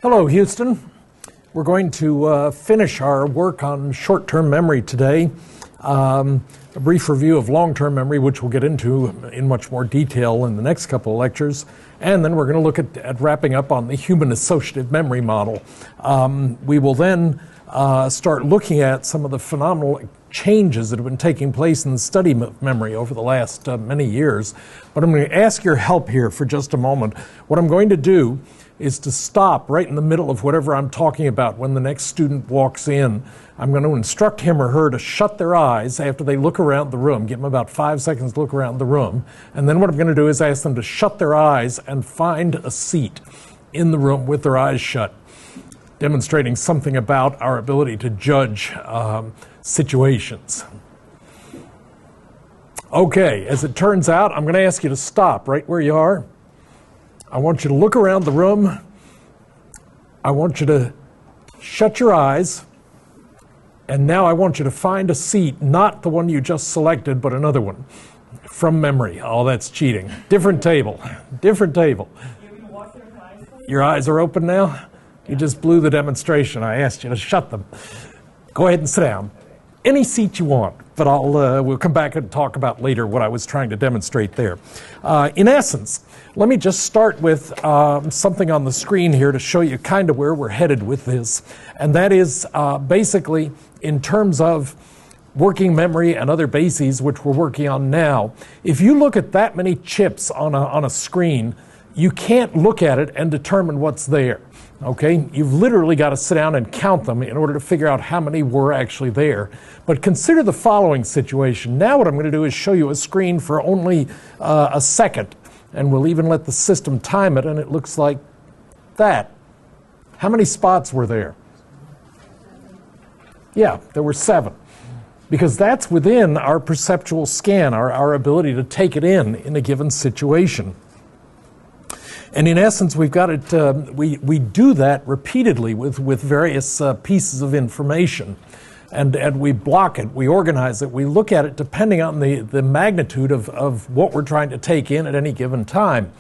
Hello, Houston. We're going to finish our work on short-term memory today. A brief review of long-term memory, which we'll get into in much more detail in the next couple of lectures. And then we're going to look at wrapping up on the human associative memory model. We will then start looking at some of the phenomenal changes that have been taking place in the study of memory over the last many years. But I'm going to ask your help here for just a moment. What I'm going to do is to stop right in the middle of whatever I'm talking about when the next student walks in. I'm going to instruct him or her to shut their eyes after they look around the room, give them about 5 seconds to look around the room, and then what I'm going to do is ask them to shut their eyes and find a seat in the room with their eyes shut, demonstrating something about our ability to judge situations. Okay, as it turns out, I'm going to ask you to stop right where you are. I want you to look around the room. I want you to shut your eyes. And now I want you to find a seat, not the one you just selected, but another one from memory. Oh, that's cheating. Different table. Different table. Your eyes are open now? You just blew the demonstration. I asked you to shut them. Go ahead and sit down. Any seat you want, but we'll come back and talk about later what I was trying to demonstrate there. In essence, let me just start with something on the screen here to show you kind of where we're headed with this. And that is basically in terms of working memory and other bases, which we're working on now. If you look at that many chips on a screen, you can't look at it and determine what's there. Okay, you've literally got to sit down and count them in order to figure out how many were actually there. But consider the following situation. Now what I'm going to do is show you a screen for only a second, and we'll even let the system time it, and it looks like that. How many spots were there? Yeah, there were 7. Because that's within our perceptual scan, our ability to take it in a given situation. And in essence, we've got it. We do that repeatedly with various pieces of information, and we block it, we organize it, we look at it depending on the magnitude of what we're trying to take in at any given time.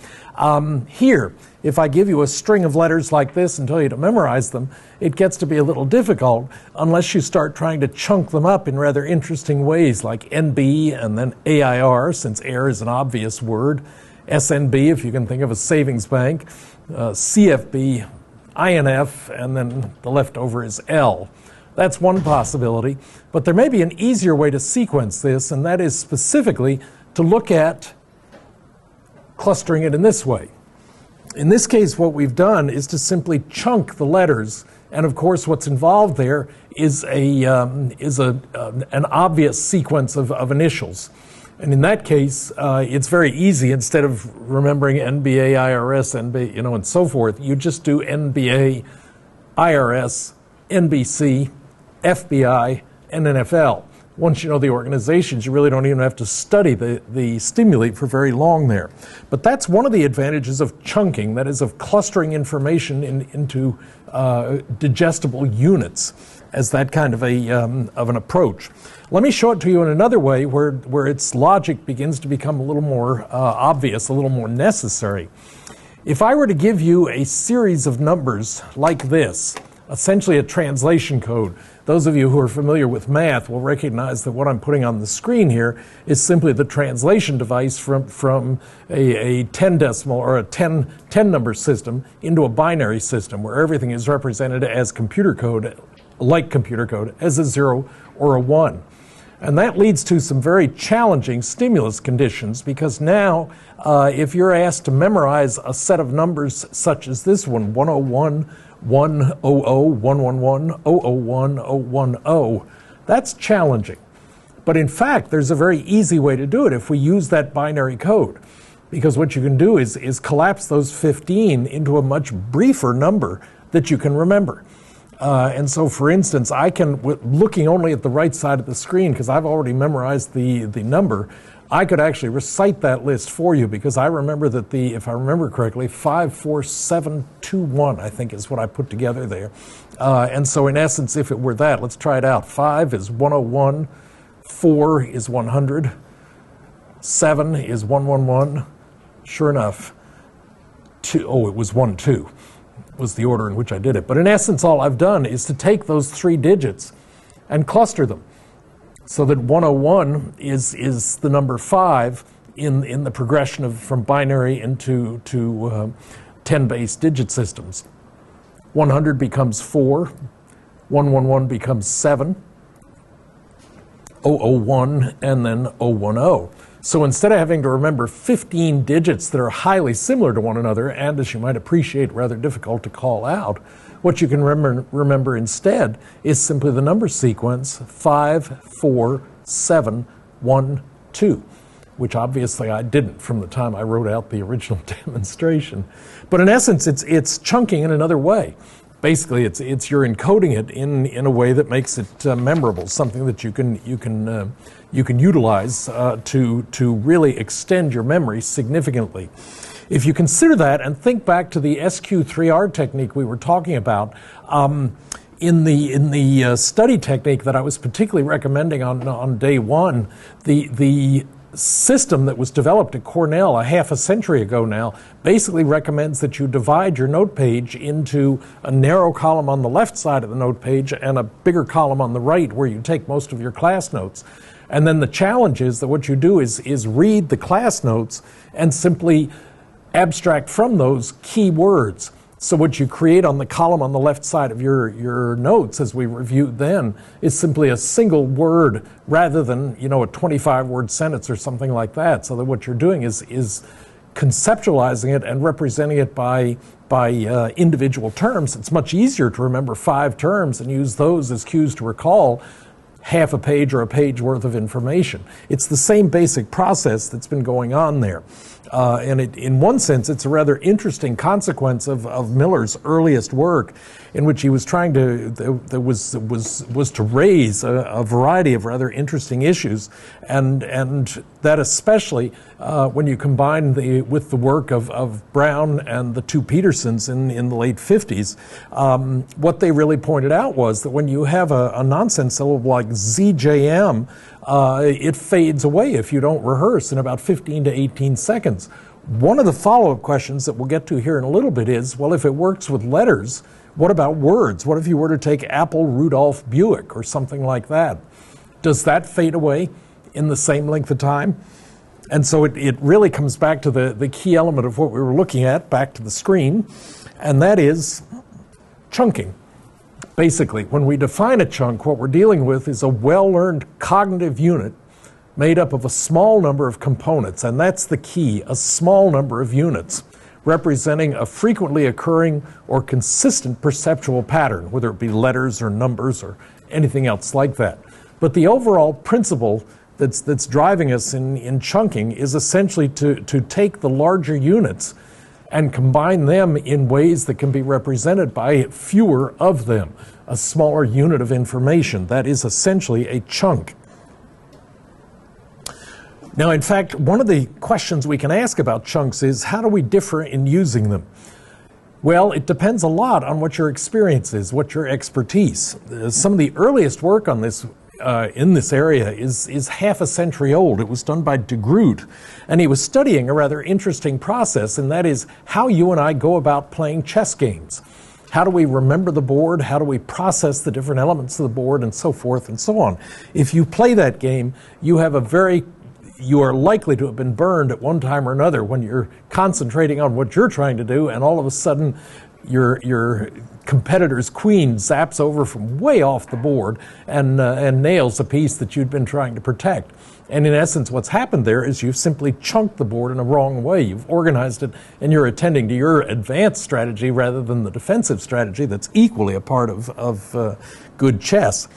Here, if I give you a string of letters like this and tell you to memorize them, it gets to be a little difficult unless you start trying to chunk them up in rather interesting ways, like NB and then AIR, since air is an obvious word. SNB, if you can think of a savings bank, CFB, INF, and then the leftover is L. That's one possibility, but there may be an easier way to sequence this, and that is specifically to look at clustering it in this way. In this case, what we've done is to simply chunk the letters, and of course what's involved there is an obvious sequence of initials. And in that case, it's very easy. Instead of remembering NBA, IRS, NB, and so forth, you just do NBA, IRS, NBC, FBI, and NFL. Once you know the organizations, you really don't even have to study the stimuli for very long there. But that's one of the advantages of chunking, that is, of clustering information into digestible units as that kind of an approach. Let me show it to you in another way where its logic begins to become a little more obvious, a little more necessary. If I were to give you a series of numbers like this, essentially a translation code, those of you who are familiar with math will recognize that what I'm putting on the screen here is simply the translation device from a 10 decimal or a 10 number system into a binary system where everything is represented as computer code, like computer code, as a 0 or a 1. And that leads to some very challenging stimulus conditions, because now if you're asked to memorize a set of numbers such as this one, 101, 100, 111, 001, 010, that's challenging. But in fact, there's a very easy way to do it if we use that binary code. Because what you can do is collapse those 15 into a much briefer number that you can remember. And so, for instance, I can, looking only at the right side of the screen, because I've already memorized the number, I could actually recite that list for you, because I remember that if I remember correctly, 54721, I think, is what I put together there. And so, in essence, if it were that, let's try it out. 5 is 101, 4 is 100, 7 is 111. Sure enough, 2, oh, it was 1, 2. was the order in which I did it. But in essence, all I've done is to take those 3 digits and cluster them so that 101 is the number 5 in the progression from binary into 10-base digit systems. 100 becomes 4, 111 becomes 7, 001, and then 010. So instead of having to remember 15 digits that are highly similar to one another, and as you might appreciate, rather difficult to call out, what you can remember instead is simply the number sequence 5, 4, 7, 1, 2, which obviously I didn't from the time I wrote out the original demonstration. But in essence, it's chunking in another way. Basically, it's you're encoding it in a way that makes it memorable, something that you can utilize to really extend your memory significantly. If you consider that and think back to the SQ3R technique we were talking about, in the study technique that I was particularly recommending on day one, the system that was developed at Cornell a half a century ago now basically recommends that you divide your note page into a narrow column on the left side of the note page and a bigger column on the right where you take most of your class notes. And then the challenge is that what you do is read the class notes and simply abstract from those key words. So what you create on the column on the left side of your notes, as we reviewed then, is simply a single word rather than, a 25-word sentence or something like that. So that what you're doing is conceptualizing it and representing it by individual terms. It's much easier to remember 5 terms and use those as cues to recall half a page or a page worth of information. It's the same basic process that's been going on there. And in one sense, it's a rather interesting consequence of Miller's earliest work, in which he was trying to was to raise a variety of rather interesting issues, and that especially when you combine with the work of Brown and the 2 Petersons in the late 50s, what they really pointed out was that when you have a nonsense syllable like ZJM, it fades away if you don't rehearse in about 15 to 18 seconds. One of the follow-up questions that we'll get to here in a little bit is, well, if it works with letters, what about words? What if you were to take Apple, Rudolph, Buick, or something like that? Does that fade away in the same length of time? And so it really comes back to the key element of what we were looking at, back to the screen, and that is chunking. Basically, when we define a chunk, what we're dealing with is a well-learned cognitive unit made up of a small number of components, and that's the key, a small number of units representing a frequently occurring or consistent perceptual pattern, whether it be letters or numbers or anything else like that. But the overall principle that's driving us in chunking is essentially to take the larger units and combine them in ways that can be represented by fewer of them, a smaller unit of information. That is essentially a chunk. Now, in fact, one of the questions we can ask about chunks is, how do we differ in using them? Well, it depends a lot on what your experience is, what your expertise. Some of the earliest work on this in this area is half a century old. It was done by de Groot, and he was studying a rather interesting process, and that is how you and I go about playing chess games. How do we remember the board? How do we process the different elements of the board, and so forth and so on? If you play that game, you are likely to have been burned at one time or another when you're concentrating on what you're trying to do, and all of a sudden your competitor's queen zaps over from way off the board and nails a piece that you'd been trying to protect. And in essence, what's happened there is you've simply chunked the board in a wrong way. You've organized it, and you're attending to your advanced strategy rather than the defensive strategy that's equally a part of good chess.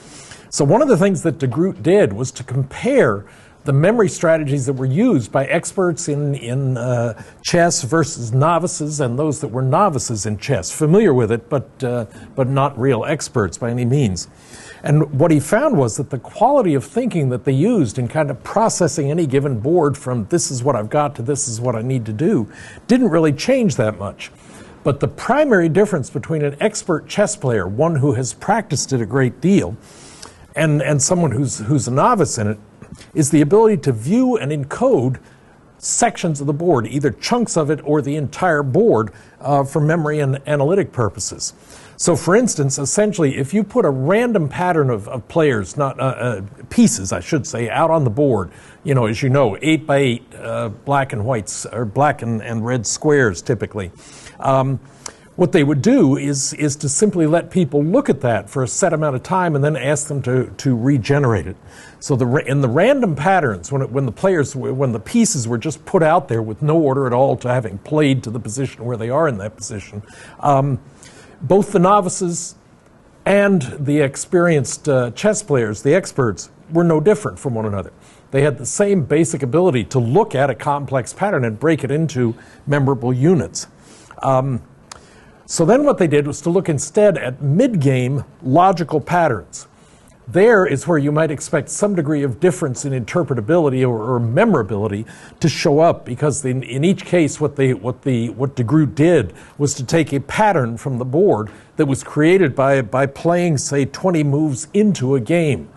So one of the things that de Groot did was to compare the memory strategies that were used by experts in chess versus novices and those that were novices in chess, familiar with it, but not real experts by any means. And what he found was that the quality of thinking that they used in kind of processing any given board from this is what I've got to this is what I need to do didn't really change that much. But the primary difference between an expert chess player, one who has practiced it a great deal, and someone who's a novice in it, is the ability to view and encode sections of the board, either chunks of it or the entire board, for memory and analytic purposes. So for instance, essentially, if you put a random pattern of players, not pieces, I should say, out on the board, as you know, 8 by 8 black and whites, or black and red squares typically, what they would do is to simply let people look at that for a set amount of time and then ask them to regenerate it. So in the random patterns, when the pieces were just put out there with no order at all to having played to the position where they are in that position, both the novices and the experienced chess players, the experts, were no different from one another. They had the same basic ability to look at a complex pattern and break it into memorable units. So then what they did was to look instead at mid-game logical patterns. There is where you might expect some degree of difference in interpretability or memorability to show up, because in each case what DeGroot did was to take a pattern from the board that was created by playing, say, 20 moves into a game.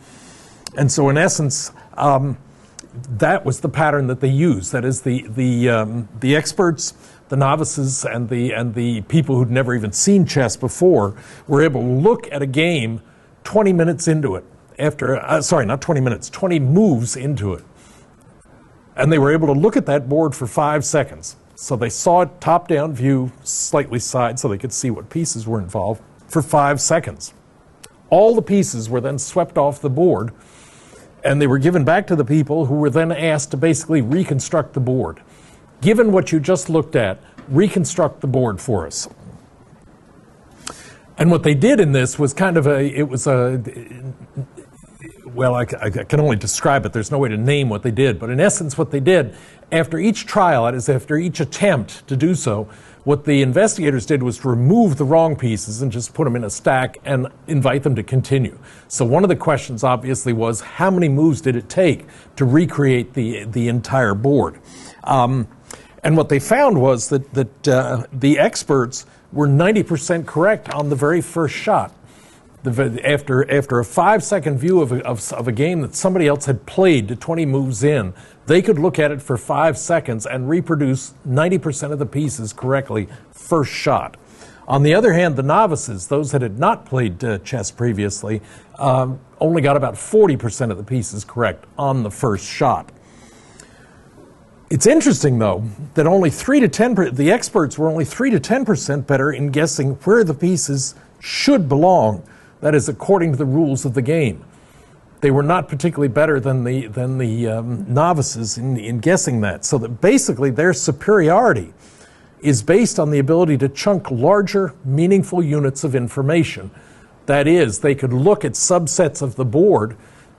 And so in essence, that was the pattern that they used. That is, the experts, the novices, and the people who'd never even seen chess before were able to look at a game 20 minutes into it, not 20 minutes, 20 moves into it. And they were able to look at that board for 5 seconds. So they saw it top-down view, slightly side, so they could see what pieces were involved for 5 seconds. All the pieces were then swept off the board, and they were given back to the people, who were then asked to basically reconstruct the board. Given what you just looked at, reconstruct the board for us. And what they did in this was I can only describe it. There's no way to name what they did. But in essence, what they did, after each trial, that is, after each attempt to do so, what the investigators did was to remove the wrong pieces and just put them in a stack and invite them to continue. So one of the questions, obviously, was how many moves did it take to recreate the entire board? And what they found was that the experts were 90% correct on the very first shot. After a 5-second view of a game that somebody else had played to 20 moves in, they could look at it for 5 seconds and reproduce 90% of the pieces correctly first shot. On the other hand, the novices, those that had not played chess previously, only got about 40% of the pieces correct on the first shot. It's interesting, though, that the experts were only 3 to 10% better in guessing where the pieces should belong. That is, according to the rules of the game. They were not particularly better than the novices in guessing that. So that basically their superiority is based on the ability to chunk larger, meaningful units of information. That is, they could look at subsets of the board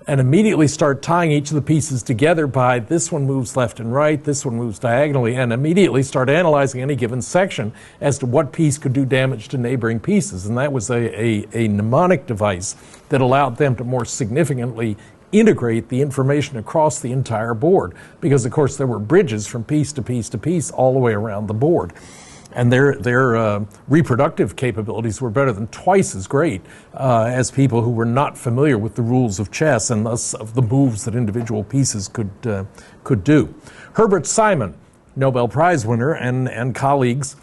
and immediately start tying each of the pieces together by this one moves left and right, this one moves diagonally, and immediately start analyzing any given section as to what piece could do damage to neighboring pieces. And that was a mnemonic device that allowed them to more significantly integrate the information across the entire board, because of course there were bridges from piece to piece to piece all the way around the board. And their reproductive capabilities were better than twice as great as people who were not familiar with the rules of chess and thus of the moves that individual pieces could do. Herbert Simon, Nobel Prize winner, and colleagues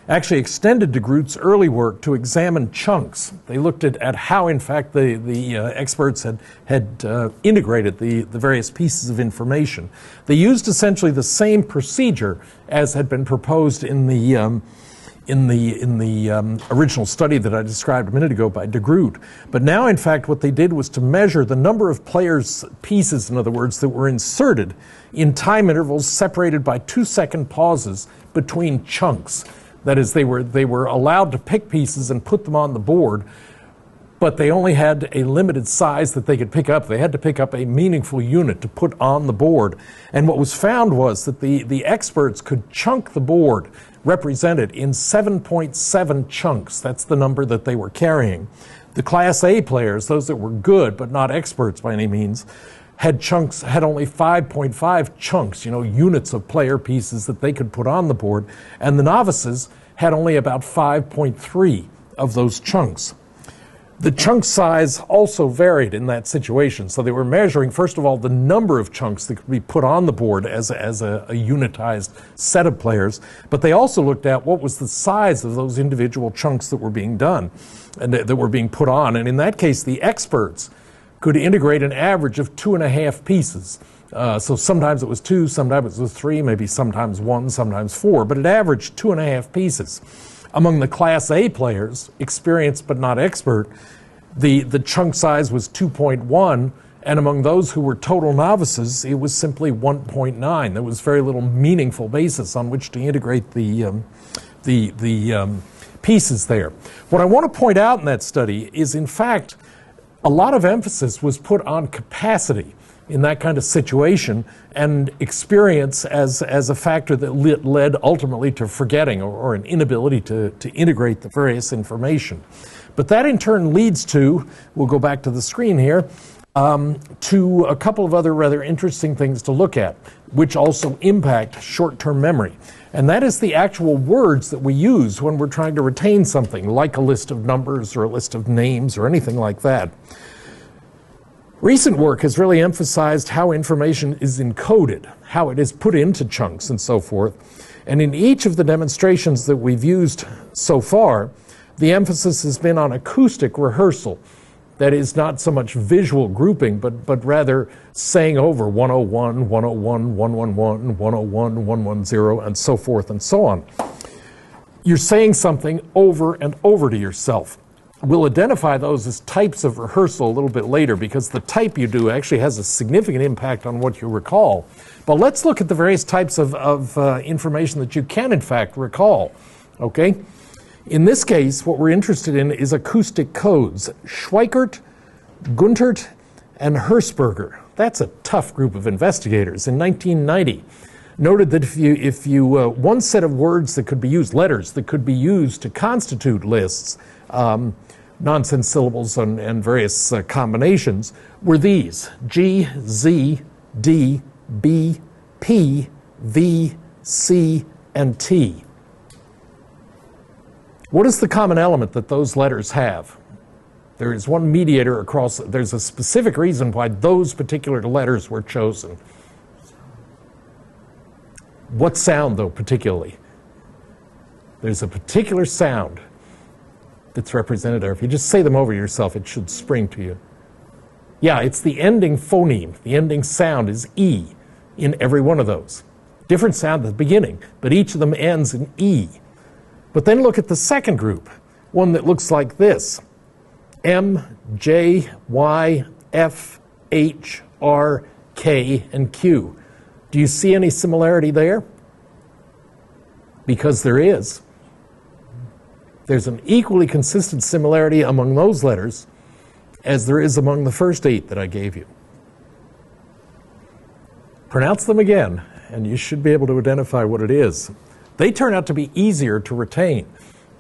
actually extended DeGroot's early work to examine chunks. They looked at how, in fact, the experts had integrated the various pieces of information. They used essentially the same procedure as had been proposed in the original study that I described a minute ago by DeGroot. But now, in fact, what they did was to measure the number of players' pieces, in other words, that were inserted in time intervals separated by 2-second pauses between chunks. That is, they were allowed to pick pieces and put them on the board, but they only had a limited size that they could pick up. They had to pick up a meaningful unit to put on the board. And what was found was that the experts could chunk the board, represented in 7.7 chunks. That's the number that they were carrying. The Class A players, those that were good but not experts by any means, had only 5.5 chunks, units of player pieces that they could put on the board, and the novices had only about 5.3 of those chunks. The chunk size also varied in that situation. So they were measuring, first of all, the number of chunks that could be put on the board as a unitized set of players. But they also looked at what was the size of those individual chunks that were being done and that were being put on. And in that case, the experts could integrate an average of 2.5 pieces. So sometimes it was 2, sometimes it was 3, maybe sometimes 1, sometimes 4, but it averaged 2.5 pieces. Among the Class A players, experienced but not expert, the chunk size was 2.1, and among those who were total novices, it was simply 1.9. There was very little meaningful basis on which to integrate the pieces there. What I want to point out in that study is, in fact, a lot of emphasis was put on capacity in that kind of situation, and experience as a factor that led ultimately to forgetting or an inability to integrate the various information. But that in turn leads to, we'll go back to the screen here, to a couple of other rather interesting things to look at, which also impact short-term memory. And that is the actual words that we use when we're trying to retain something, like a list of numbers or a list of names or anything like that. Recent work has really emphasized how information is encoded, how it is put into chunks and so forth. And in each of the demonstrations that we've used so far, the emphasis has been on acoustic rehearsal. That is not so much visual grouping, but rather saying over 101, 101, 111, 101, 110, and so forth and so on. You're saying something over and over to yourself. We'll identify those as types of rehearsal a little bit later, because the type you do actually has a significant impact on what you recall. But let's look at the various types of information that you can in fact recall. Okay? In this case, what we're interested in is acoustic codes. Schweikert, Guntert, and Herzberger. That's a tough group of investigators. In 1990, noted that if you one set of words that could be used, letters that could be used to constitute lists, nonsense syllables and various combinations, were these: G, Z, D, B, P, V, C, and T. What is the common element that those letters have? There is one mediator across, there's a specific reason why those particular letters were chosen. What sound, though, particularly? There's a particular sound that's represented there. If you just say them over yourself, it should spring to you. Yeah, it's the ending phoneme. The ending sound is E in every one of those. Different sound at the beginning, but each of them ends in E. But then look at the second group, one that looks like this: M, J, Y, F, H, R, K, and Q. Do you see any similarity there? Because there is. There's an equally consistent similarity among those letters as there is among the first 8 that I gave you. Pronounce them again, and you should be able to identify what it is. They turn out to be easier to retain,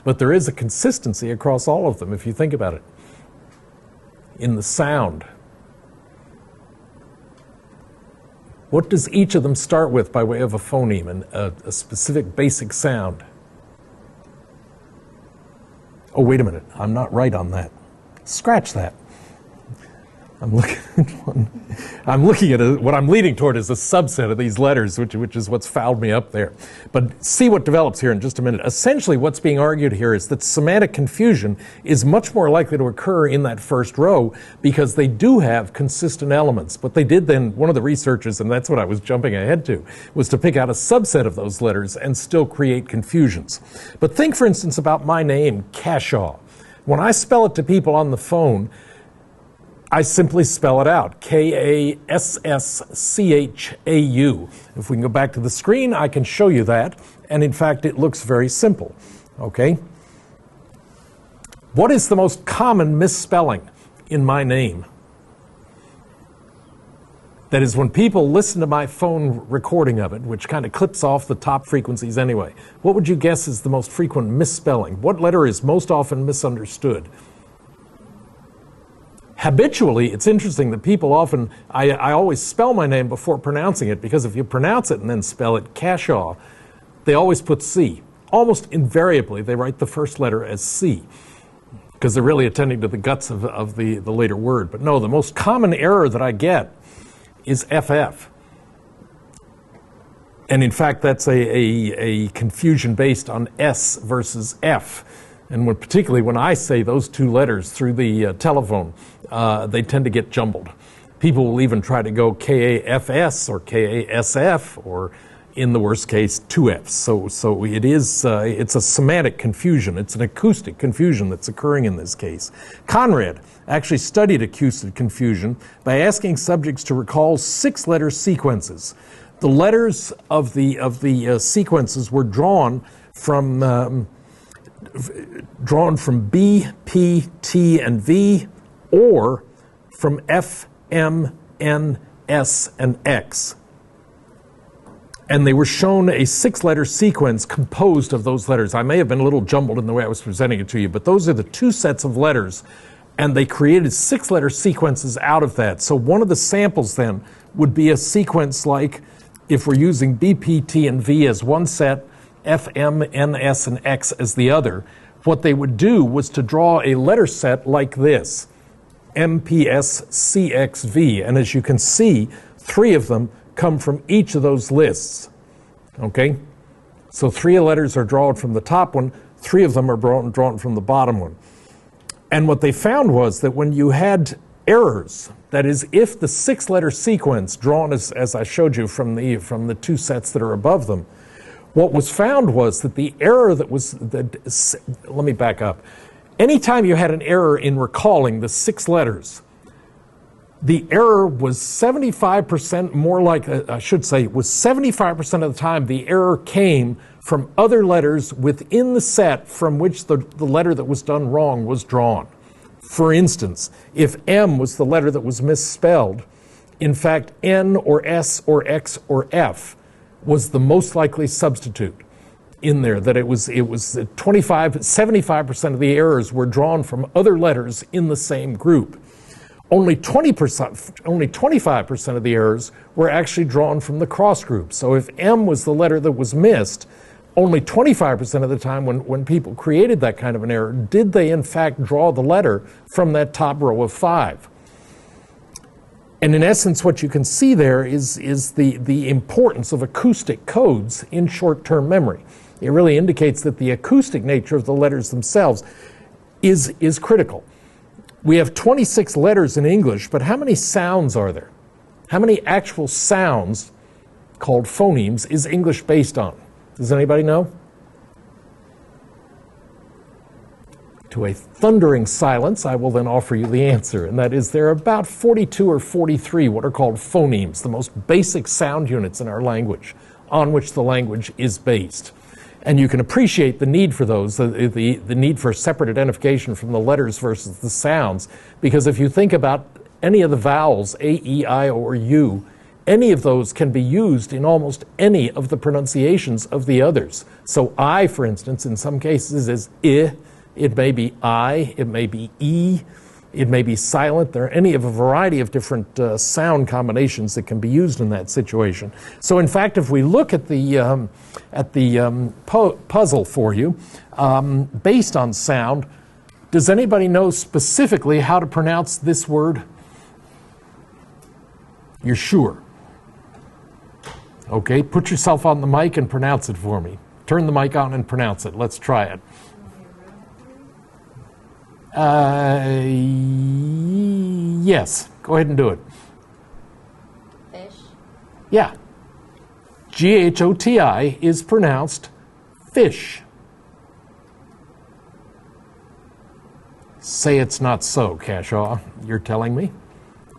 but there is a consistency across all of them if you think about it. In the sound. What does each of them start with by way of a phoneme and a specific basic sound? Oh, wait a minute. I'm not right on that. Scratch that. I'm looking at what I'm leading toward is a subset of these letters, which is what's fouled me up there. But see what develops here in just a minute. Essentially, what's being argued here is that semantic confusion is much more likely to occur in that first row because they do have consistent elements. What they did then, one of the researchers, and that's what I was jumping ahead to, was to pick out a subset of those letters and still create confusions. But think, for instance, about my name, Cashaw. When I spell it to people on the phone, I simply spell it out, K-A-S-S-C-H-A-U. If we can go back to the screen, I can show you that, and in fact, it looks very simple, okay? What is the most common misspelling in my name? That is, when people listen to my phone recording of it, which kind of clips off the top frequencies anyway, what would you guess is the most frequent misspelling? What letter is most often misunderstood? Habitually, it's interesting that people often, I always spell my name before pronouncing it, because if you pronounce it and then spell it, Cashaw, they always put C. Almost invariably, they write the first letter as C. because they're really attending to the guts of the later word. But no, the most common error that I get is FF. And in fact, that's a confusion based on S versus F. And particularly when I say those two letters through the telephone, they tend to get jumbled. People will even try to go KAFS or KASF, or in the worst case, 2Fs. So it is, it's a semantic confusion. It's an acoustic confusion that's occurring in this case. Conrad actually studied acoustic confusion by asking subjects to recall 6-letter sequences. The letters of the sequences were drawn from B, P, T, and V, or from F, M, N, S, and X. And they were shown a 6-letter sequence composed of those letters. I may have been a little jumbled in the way I was presenting it to you, but those are the 2 sets of letters, and they created 6-letter sequences out of that. So one of the samples then would be a sequence like, if we're using B, P, T, and V as one set, F, M, N, S, and X as the other, what they would do was to draw a letter set like this, M, P, S, C, X, V. And as you can see, 3 of them come from each of those lists. Okay? So 3 letters are drawn from the top one, 3 of them are drawn from the bottom one. And what they found was that when you had errors, that is, if the 6-letter sequence drawn as I showed you from the 2 sets that are above them, what was found was that the error let me back up. Anytime you had an error in recalling the 6 letters, the error was 75% more like, I should say, was 75% of the time the error came from other letters within the set from which the letter that was done wrong was drawn. For instance, if M was the letter that was misspelled, in fact, N or S or X or F was the most likely substitute in there, that it was 75% of the errors were drawn from other letters in the same group. Only 25% of the errors were actually drawn from the cross group. So if M was the letter that was missed, only 25% of the time when people created that kind of an error, did they in fact draw the letter from that top row of 5. And in essence, what you can see there is the importance of acoustic codes in short-term memory. It really indicates that the acoustic nature of the letters themselves is critical. We have 26 letters in English, but how many sounds are there? How many actual sounds, called phonemes, is English based on? Does anybody know? To a thundering silence, I will then offer you the answer, and that is there are about 42 or 43 what are called phonemes, the most basic sound units in our language, on which the language is based. And you can appreciate the need for those, the need for separate identification from the letters versus the sounds, because if you think about any of the vowels, A, E, I, or U, any of those can be used in almost any of the pronunciations of the others. So I, for instance, in some cases is I, it may be I, it may be E, it may be silent. There are any of a variety of different sound combinations that can be used in that situation. So in fact, if we look at the puzzle for you, based on sound, does anybody know specifically how to pronounce this word? You're sure? Okay, put yourself on the mic and pronounce it for me. Turn the mic on and pronounce it. Let's try it. Yes, go ahead and do it. Fish. Yeah. G-H-O-T-I is pronounced fish. Say it's not so, Cashaw, you're telling me?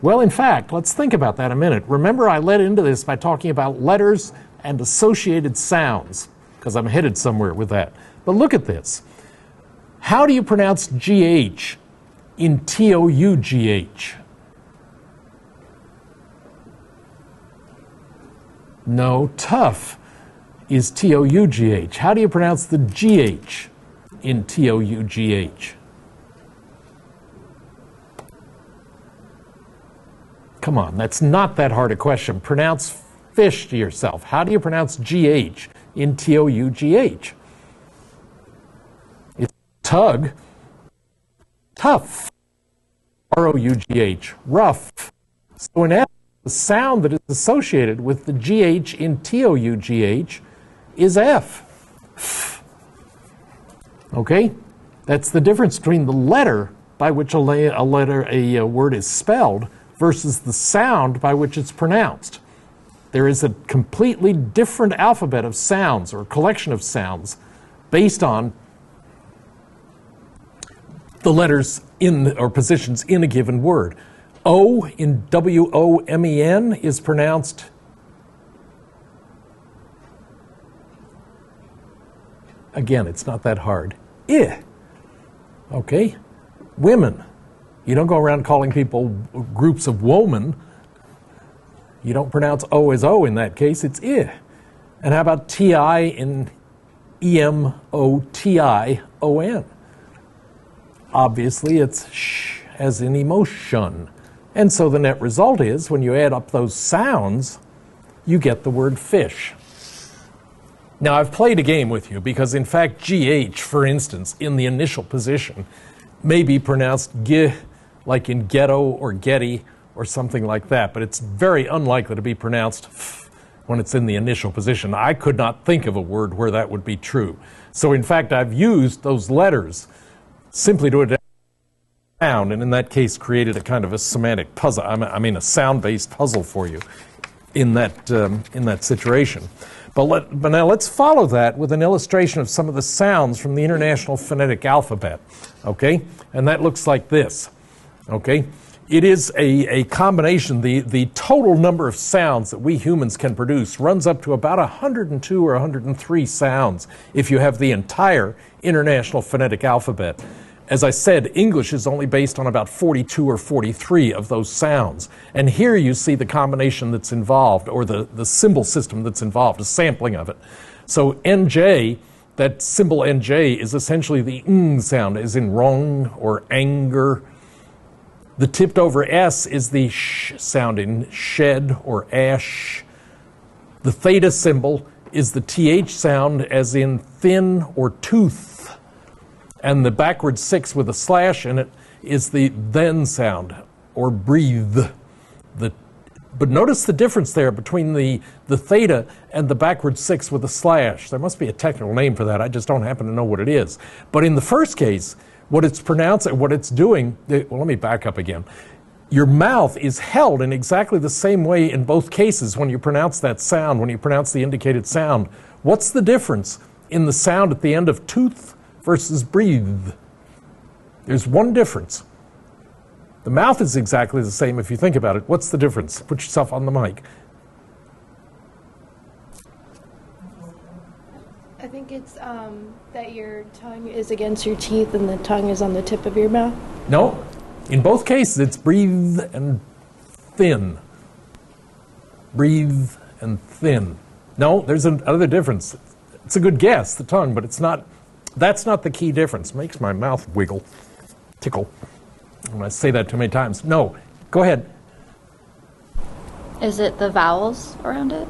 Well, in fact, let's think about that a minute. Remember, I led into this by talking about letters and associated sounds, because I'm headed somewhere with that. But look at this. How do you pronounce G-H in T-O-U-G-H? No, tough is T-O-U-G-H. How do you pronounce the G-H in T-O-U-G-H? Come on, that's not that hard a question. Pronounce fish to yourself. How do you pronounce G-H in T-O-U-G-H? It's tug. Tough, R-O-U-G-H, rough. So in essence, the sound that is associated with the GH in T-O-U-G-H is F. Okay? That's the difference between the letter by which a word is spelled versus the sound by which it's pronounced. There is a completely different alphabet of sounds or collection of sounds based on the letters in or positions in a given word. O in W-O-M-E-N is pronounced again, it's not that hard. I. Okay? Women. You don't go around calling people groups of women. You don't pronounce O as O in that case, it's I. And how about T-I in E-M-O-T-I-O-N? Obviously, it's sh as in emotion. And so the net result is, when you add up those sounds, you get the word fish. Now, I've played a game with you because, in fact, GH, for instance, in the initial position, may be pronounced G, like in ghetto or Getty or something like that, but it's very unlikely to be pronounced F when it's in the initial position. I could not think of a word where that would be true. So, in fact, I've used those letters simply to adapt sound, and in that case created a kind of a semantic puzzle, I mean a sound-based puzzle for you in that situation. But now let's follow that with an illustration of some of the sounds from the International Phonetic Alphabet, okay? And that looks like this, okay? It is a combination, the total number of sounds that we humans can produce runs up to about 102 or 103 sounds if you have the entire International Phonetic Alphabet. As I said, English is only based on about 42 or 43 of those sounds. And here you see the combination that's involved, or the symbol system that's involved, a sampling of it. So NJ, that symbol NJ, is essentially the ng sound, as in wrong or anger. The tipped over S is the sh sound in shed or ash. The theta symbol is the TH sound, as in thin or tooth. And the backward 6 with a slash in it is the then sound, or breathe. But notice the difference there between the theta and the backward 6 with a slash. There must be a technical name for that. I just don't happen to know what it is. But in the first case, what it's pronouncing, what it's doing, well, let me back up again. Your mouth is held in exactly the same way in both cases when you pronounce that sound, when you pronounce the indicated sound. What's the difference in the sound at the end of tooth versus breathe? There's one difference. The mouth is exactly the same if you think about it. What's the difference? Put yourself on the mic. I think it's that your tongue is against your teeth and the tongue is on the tip of your mouth. No. In both cases, it's breathe and thin. Breathe and thin. No, there's another difference. It's a good guess, the tongue, but it's not. That's not the key difference. Makes my mouth wiggle, tickle, when I say that too many times. No, go ahead. Is it the vowels around it?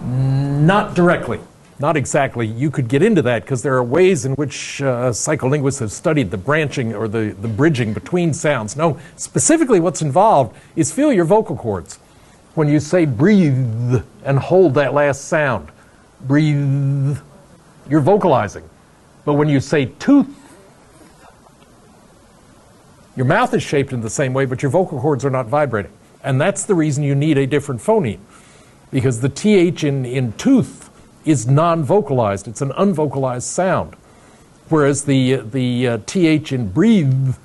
Not directly. Not exactly. You could get into that because there are ways in which psycholinguists have studied the branching or the bridging between sounds. No, specifically what's involved is feel your vocal cords. When you say breathe and hold that last sound, breathe, you're vocalizing. But when you say tooth, your mouth is shaped in the same way, but your vocal cords are not vibrating. And that's the reason you need a different phoneme, because the TH in tooth is non-vocalized. It's an unvocalized sound. Whereas the TH in breathe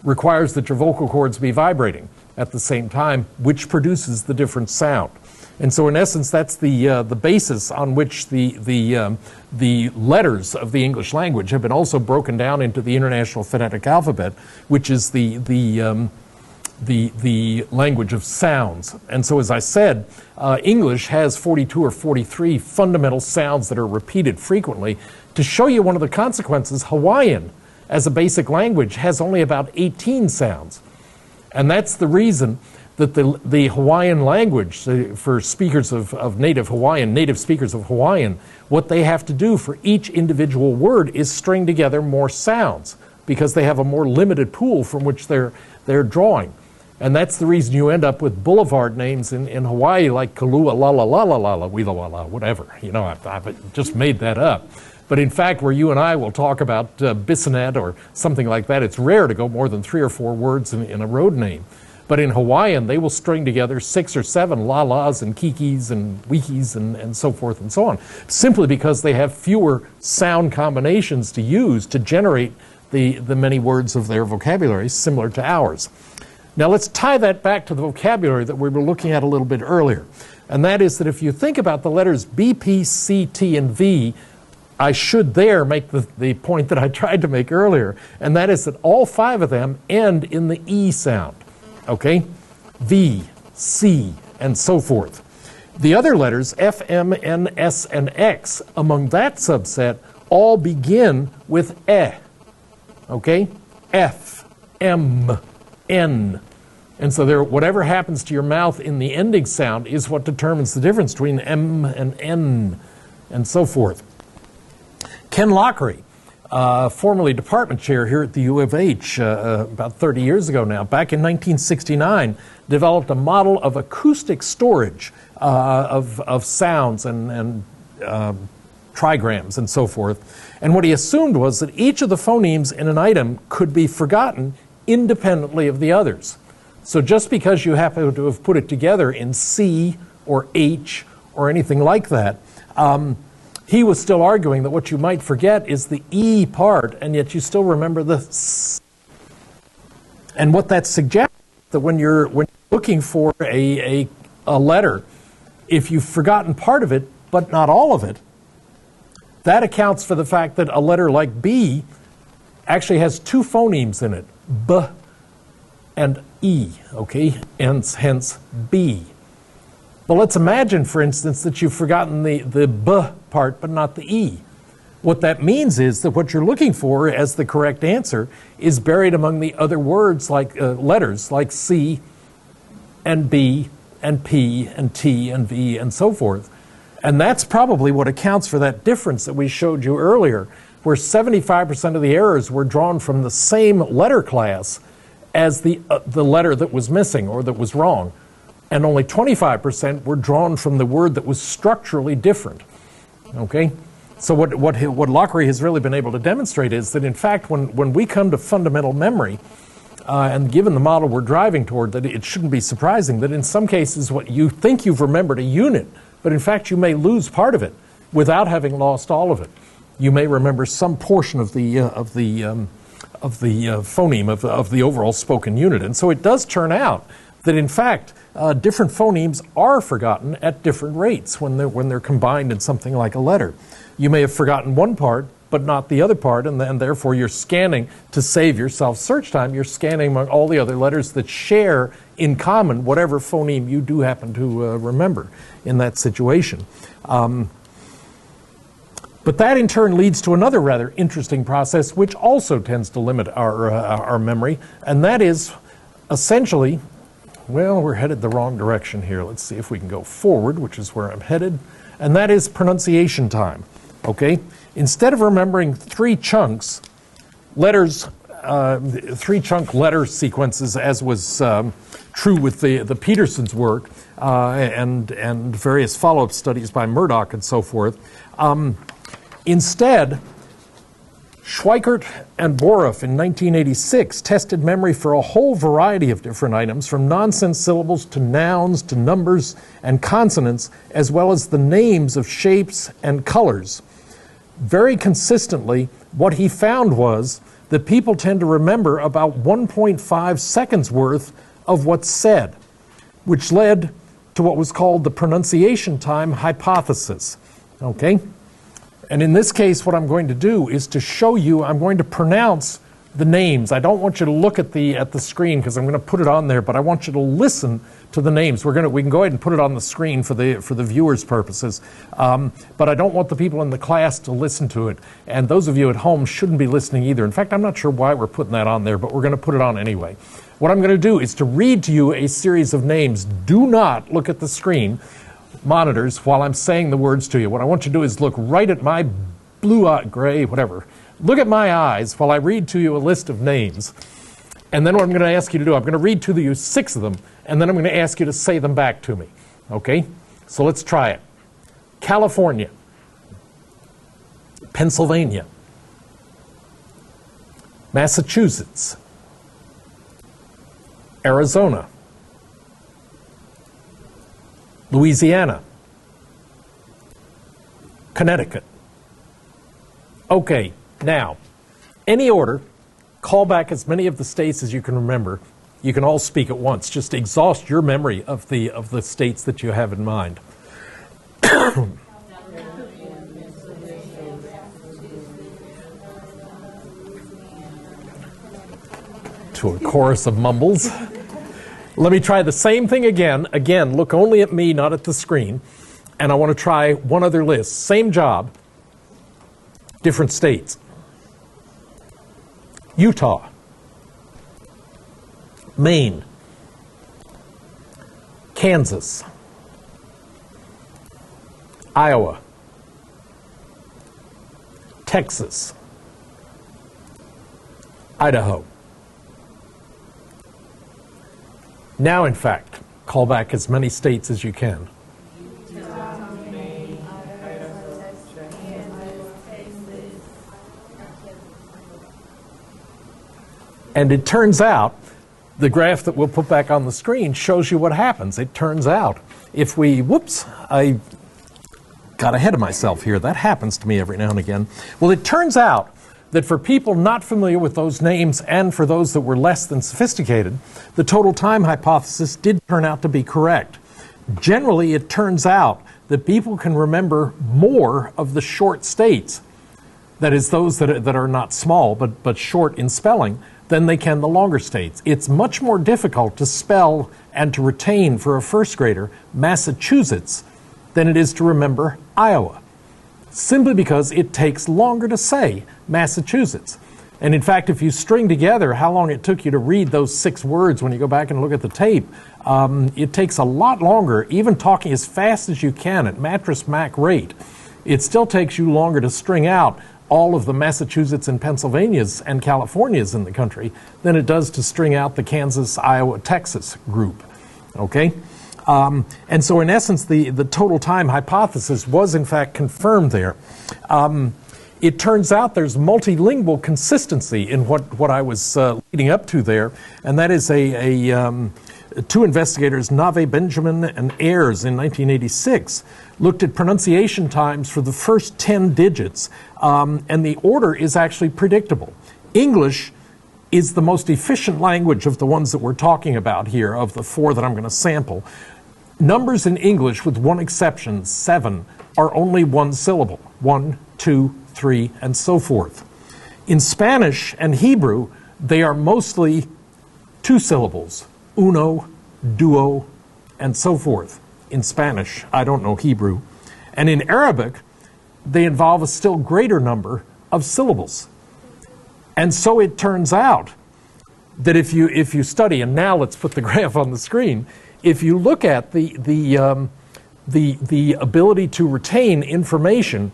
requires that your vocal cords be vibrating at the same time, which produces the different sound. And so in essence, that's the basis on which the letters of the English language have been also broken down into the International Phonetic Alphabet, which is the language of sounds. And so as I said, English has 42 or 43 fundamental sounds that are repeated frequently. To show you one of the consequences, Hawaiian, as a basic language, has only about 18 sounds. And that's the reason that the Hawaiian language, for speakers of native speakers of Hawaiian, what they have to do for each individual word is string together more sounds. because they have a more limited pool from which they're drawing. And that's the reason you end up with boulevard names in Hawaii like Kalua, la la la la la la, Wila Wala, whatever. You know, I've just made that up. But in fact, where you and I will talk about Bissonnette or something like that, it's rare to go more than 3 or 4 words in a road name. But in Hawaiian, they will string together 6 or 7 la-las and kikis and wikis and so forth and so on, simply because they have fewer sound combinations to use to generate the many words of their vocabulary, similar to ours. Now let's tie that back to the vocabulary that we were looking at a little bit earlier. And that is that if you think about the letters B, P, C, T, and V, I should there make the point that I tried to make earlier, and that is that all 5 of them end in the E sound, okay? V, C, and so forth. The other letters, F, M, N, S, and X, among that subset, all begin with E, okay? F, M, N. And so there, whatever happens to your mouth in the ending sound is what determines the difference between M and N, and so forth. Ken Lockery, formerly department chair here at the U of H about 30 years ago now, back in 1969, developed a model of acoustic storage of sounds and trigrams and so forth. And what he assumed was that each of the phonemes in an item could be forgotten independently of the others. So just because you happen to have put it together in C or H or anything like that, he was still arguing that what you might forget is the E part, and yet you still remember the S. And what that suggests that when you're looking for a letter, if you've forgotten part of it, but not all of it, that accounts for the fact that a letter like B actually has 2 phonemes in it, B and E, okay? Hence B. But let's imagine, for instance, that you've forgotten the B part, but not the E. What that means is that what you're looking for as the correct answer is buried among the other words, like letters, like C and B and P and T and V and so forth. And that's probably what accounts for that difference that we showed you earlier, where 75% of the errors were drawn from the same letter class as the letter that was missing or that was wrong. And only 25% were drawn from the word that was structurally different. Okay? So what Lockery has really been able to demonstrate is that, in fact, when we come to fundamental memory, and given the model we're driving toward, that it shouldn't be surprising that in some cases what you think you've remembered a unit, but in fact you may lose part of it without having lost all of it. You may remember some portion of the phoneme of the overall spoken unit. And so it does turn out that, in fact, different phonemes are forgotten at different rates when they're combined in something like a letter. You may have forgotten one part, but not the other part, and therefore you're scanning to save yourself search time. You're scanning among all the other letters that share in common whatever phoneme you do happen to remember in that situation. But that in turn leads to another rather interesting process which also tends to limit our memory, and that is essentially, well, we're headed the wrong direction here. Let's see if we can go forward, which is where I'm headed, and that is pronunciation time. Okay? Instead of remembering 3 chunks, letters, 3-chunk letter sequences, as was true with the Peterson's work and various follow-up studies by Murdoch and so forth, instead, Schweikert and Boruff in 1986 tested memory for a whole variety of different items, from nonsense syllables to nouns to numbers and consonants, as well as the names of shapes and colors. Very consistently, what he found was that people tend to remember about 1.5 seconds worth of what's said, which led to what was called the pronunciation time hypothesis. Okay? And in this case, what I'm going to do is to show you, I'm going to pronounce the names. I don't want you to look at the screen because I'm going to put it on there, but I want you to listen to the names. We can go ahead and put it on the screen for the viewers' purposes, but I don't want the people in the class to listen to it. And those of you at home shouldn't be listening either. In fact, I'm not sure why we're putting that on there, but we're going to put it on anyway. What I'm going to do is to read to you a series of names. Do not look at the screen monitors while I'm saying the words to you. What I want you to do is look right at my blue-gray, whatever, Look at my eyes while I read to you a list of names. And then what I'm going to ask you to do, I'm going to read to you 6 of them, and then I'm going to ask you to say them back to me. Okay? So let's try it. California. Pennsylvania. Massachusetts. Arizona. Louisiana. Connecticut. Okay, now, any order, call back as many of the states as you can remember. You can all speak at once. Just exhaust your memory of the states that you have in mind. To a chorus of mumbles. Let me try the same thing again. Again, look only at me, not at the screen. And I want to try one other list. Same job, different states. Utah. Maine. Kansas. Iowa. Texas. Idaho. Now, in fact, call back as many states as you can. And it turns out, the graph that we'll put back on the screen shows you what happens. It turns out, if we, whoops, I got ahead of myself here. That happens to me every now and again. Well, it turns out that for people not familiar with those names and for those that were less than sophisticated, the total time hypothesis did turn out to be correct. Generally, it turns out that people can remember more of the short states, that is, those that are not small but short in spelling, than they can the longer states. It's much more difficult to spell and to retain for a first grader Massachusetts than it is to remember Iowa, simply because it takes longer to say Massachusetts. And in fact, if you string together how long it took you to read those 6 words when you go back and look at the tape, it takes a lot longer, even talking as fast as you can at mattress Mac rate. It still takes you longer to string out all of the Massachusetts and Pennsylvanias and Californias in the country than it does to string out the Kansas, Iowa, Texas group. Okay? And so in essence, the total time hypothesis was in fact confirmed there. It turns out there's multilingual consistency in what I was leading up to there, and that is 2 investigators, Nave Benjamin and Ayers in 1986, looked at pronunciation times for the first 10 digits, and the order is actually predictable. English is the most efficient language of the ones that we're talking about here, of the 4 that I'm going to sample. Numbers in English, with one exception, 7, are only 1 syllable. 1, 2, 3, and so forth. In Spanish and Hebrew, they are mostly 2 syllables. Uno, duo, and so forth. In Spanish, I don't know Hebrew. And in Arabic, they involve a still greater number of syllables. And so it turns out that if you study, and now let's put the graph on the screen, if you look at the ability to retain information,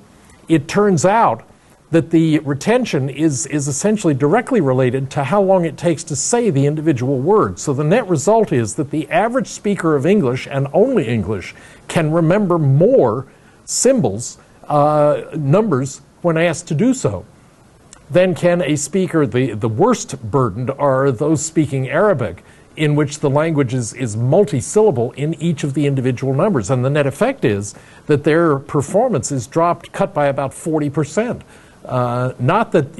it turns out that the retention is essentially directly related to how long it takes to say the individual word. So the net result is that the average speaker of English, and only English, can remember more symbols, numbers, when asked to do so, than can a speaker. The worst burdened are those speaking Arabic, in which the language is multisyllable in each of the individual numbers. And the net effect is that their performance is cut by about 40%. Not that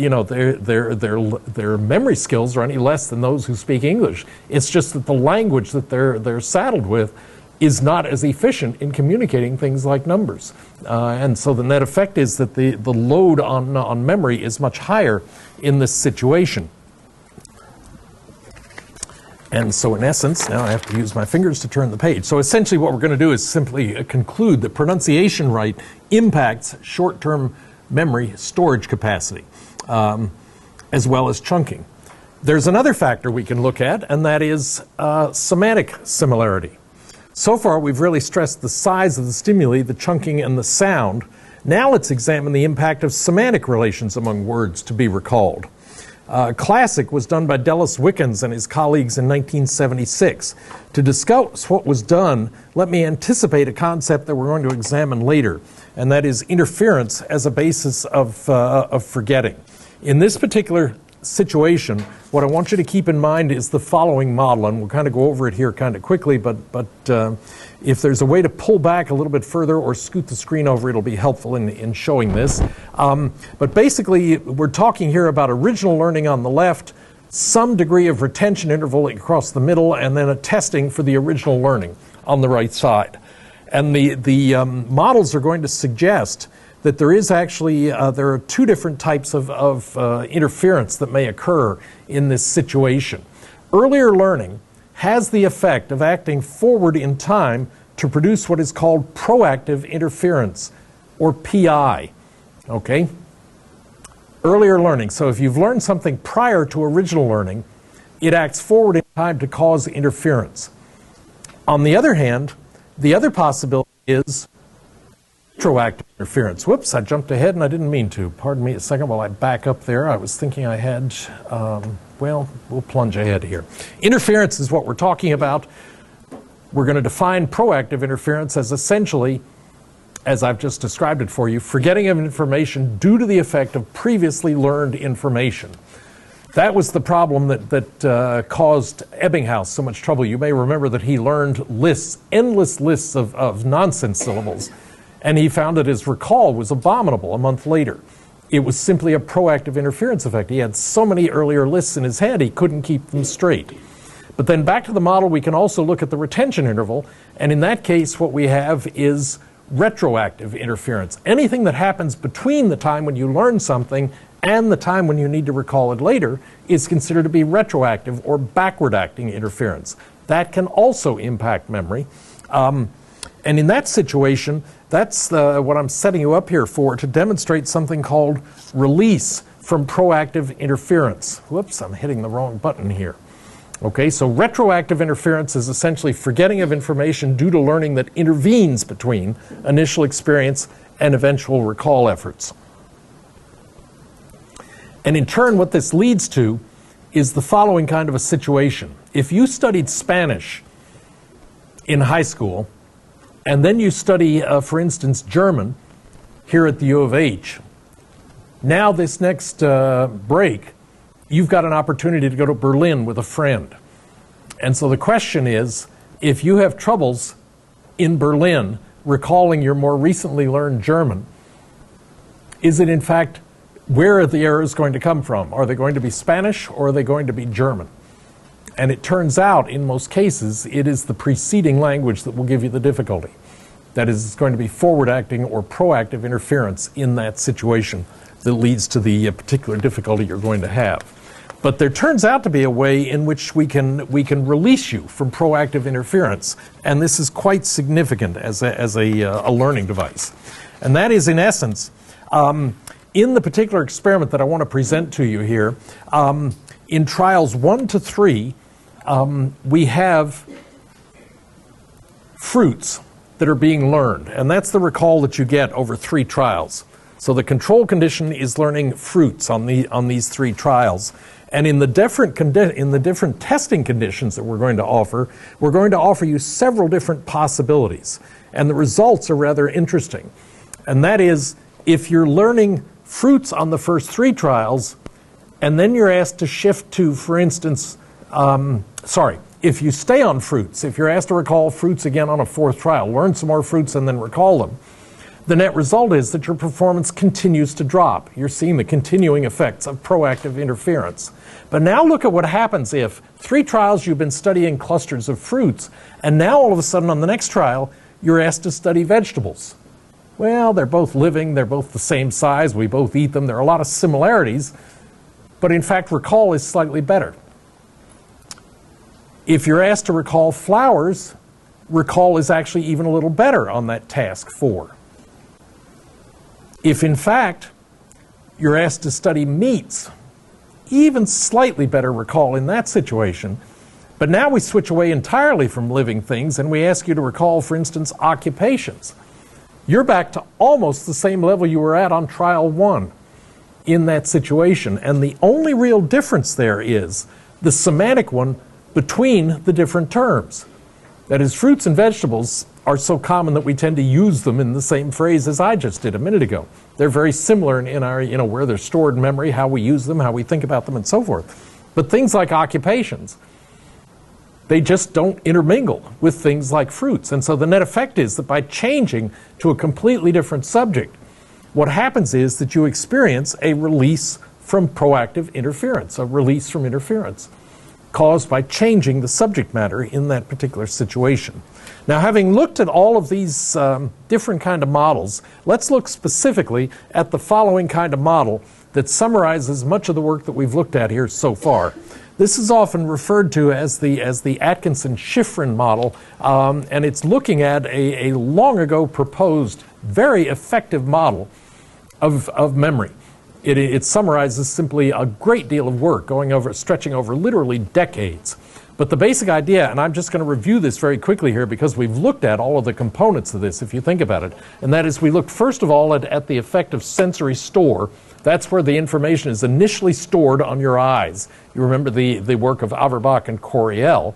their memory skills are any less than those who speak English. It's just that the language that they're saddled with is not as efficient in communicating things like numbers. And so the net effect is that the load on memory is much higher in this situation. And so in essence, now I have to use my fingers to turn the page. So essentially what we're going to do is simply conclude that pronunciation right impacts short-term memory storage capacity, as well as chunking. There's another factor we can look at, and that is semantic similarity. So far, we've really stressed the size of the stimuli, the chunking, and the sound, Now let's examine the impact of semantic relations among words to be recalled. Classic was done by Dallas Wickens and his colleagues in 1976. To discuss what was done, let me anticipate a concept that we're going to examine later, and that is interference as a basis of forgetting. In this particular situation, what I want you to keep in mind is the following model, and we'll kind of go over it here kind of quickly, but if there's a way to pull back a little bit further or scoot the screen over, it'll be helpful in showing this. But basically, we're talking here about original learning on the left, some degree of retention interval across the middle, and then a testing for the original learning on the right side. And the models are going to suggest that there is actually, there are two different types of interference that may occur in this situation. Earlier learning has the effect of acting forward in time to produce what is called proactive interference, or PI, okay? Earlier learning, so if you've learned something prior to original learning, it acts forward in time to cause interference. On the other hand, the other possibility is retroactive interference. Whoops, I jumped ahead and I didn't mean to. Pardon me a second while I back up there. I was thinking I had, well, we'll plunge ahead here. Interference is what we're talking about. We're going to define proactive interference as essentially, as I've just described it for you, forgetting of information due to the effect of previously learned information. That was the problem that caused Ebbinghaus so much trouble. You may remember that he learned lists, endless lists of nonsense syllables, and he found that his recall was abominable a month later. It was simply a proactive interference effect. He had so many earlier lists in his head, he couldn't keep them straight. But then back to the model, we can also look at the retention interval, and in that case, what we have is retroactive interference. Anything that happens between the time when you learn something and the time when you need to recall it later is considered to be retroactive or backward-acting interference. That can also impact memory. And in that situation, that's what I'm setting you up here for, to demonstrate something called release from proactive interference. Whoops, I'm hitting the wrong button here. Okay, so retroactive interference is essentially forgetting of information due to learning that intervenes between initial experience and eventual recall efforts. And in turn, what this leads to is the following kind of a situation. If you studied Spanish in high school, and then you study, for instance, German here at the U of H, now this next break, you've got an opportunity to go to Berlin with a friend. And so the question is, if you have troubles in Berlin recalling your more recently learned German, is it in fact, where are the errors going to come from? Are they going to be Spanish or are they going to be German? And it turns out, in most cases, it is the preceding language that will give you the difficulty. That is, it's going to be forward-acting or proactive interference in that situation that leads to the particular difficulty you're going to have. But there turns out to be a way in which we can release you from proactive interference, and this is quite significant as a learning device. And that is, in essence, in the particular experiment that I want to present to you here, in trials 1 to 3, we have fruits that are being learned, and that's the recall that you get over 3 trials. So the control condition is learning fruits on these 3 trials. And in the different testing conditions that we're going to offer you several different possibilities. And the results are rather interesting. And that is, if you're learning fruits on the first 3 trials, and then you're asked to shift to, for instance, if you stay on fruits, if you're asked to recall fruits again on a 4th trial, learn some more fruits and then recall them, the net result is that your performance continues to drop. You're seeing the continuing effects of proactive interference. But now look at what happens if 3 trials you've been studying clusters of fruits, and now all of a sudden on the next trial, you're asked to study vegetables. Well, they're both living, they're both the same size, we both eat them, there are a lot of similarities, but in fact recall is slightly better. If you're asked to recall flowers, recall is actually even a little better on that task 4. If in fact you're asked to study meats, even slightly better recall in that situation. But now we switch away entirely from living things and we ask you to recall, for instance, occupations. you're back to almost the same level you were at on trial 1 in that situation. And the only real difference there is the semantic one between the different terms. That is, fruits and vegetables are so common that we tend to use them in the same phrase as I just did a minute ago. They're very similar in our, where they're stored in memory, how we use them, how we think about them, and so forth. But things like occupations, they just don't intermingle with things like fruits. And so the net effect is that by changing to a completely different subject, what happens is that you experience a release from proactive interference, a release from interference, caused by changing the subject matter in that particular situation. Now, having looked at all of these different kind of models, let's look specifically at the following kind of model that summarizes much of the work that we've looked at here so far. This is often referred to as the Atkinson-Shiffrin model, and it's looking at a long ago proposed, very effective model of memory. It summarizes simply a great deal of work stretching over literally decades. But the basic idea, and I'm just going to review this very quickly here because we've looked at all of the components of this, if you think about it, and that is we looked first of all at the effect of sensory store. That's where the information is initially stored on your eyes. You remember the work of Averbach and Coriel.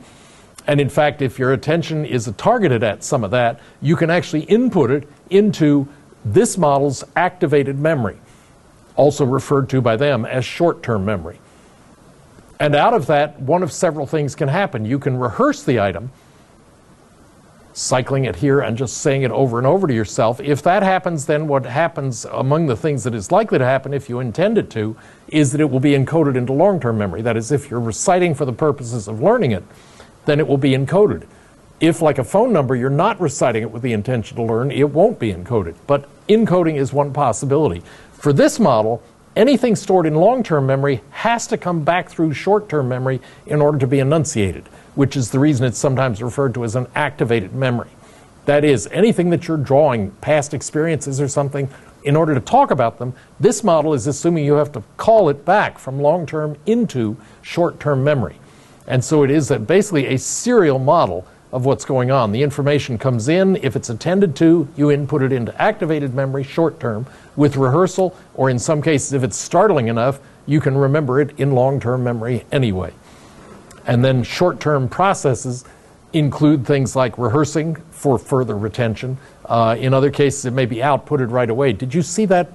And in fact, if your attention is targeted at some of that, you can actually input it into this model's activated memory, also referred to by them as short-term memory. And out of that, one of several things can happen. You can rehearse the item, cycling it here and just saying it over and over to yourself. If that happens, then what happens among the things that is likely to happen if you intend it to is that it will be encoded into long-term memory. That is, if you're reciting for the purposes of learning it, then it will be encoded. If, like a phone number, you're not reciting it with the intention to learn, it won't be encoded. But encoding is one possibility. For this model, anything stored in long-term memory has to come back through short-term memory in order to be enunciated, which is the reason it's sometimes referred to as an activated memory. That is, anything that you're drawing, past experiences or something, in order to talk about them, this model is assuming you have to call it back from long-term into short-term memory. And so it is basically a serial model of what's going on. The information comes in. If it's attended to, you input it into activated memory short-term with rehearsal, or in some cases, if it's startling enough, you can remember it in long-term memory anyway. And then short-term processes include things like rehearsing for further retention. In other cases, it may be outputted right away. Did you see that?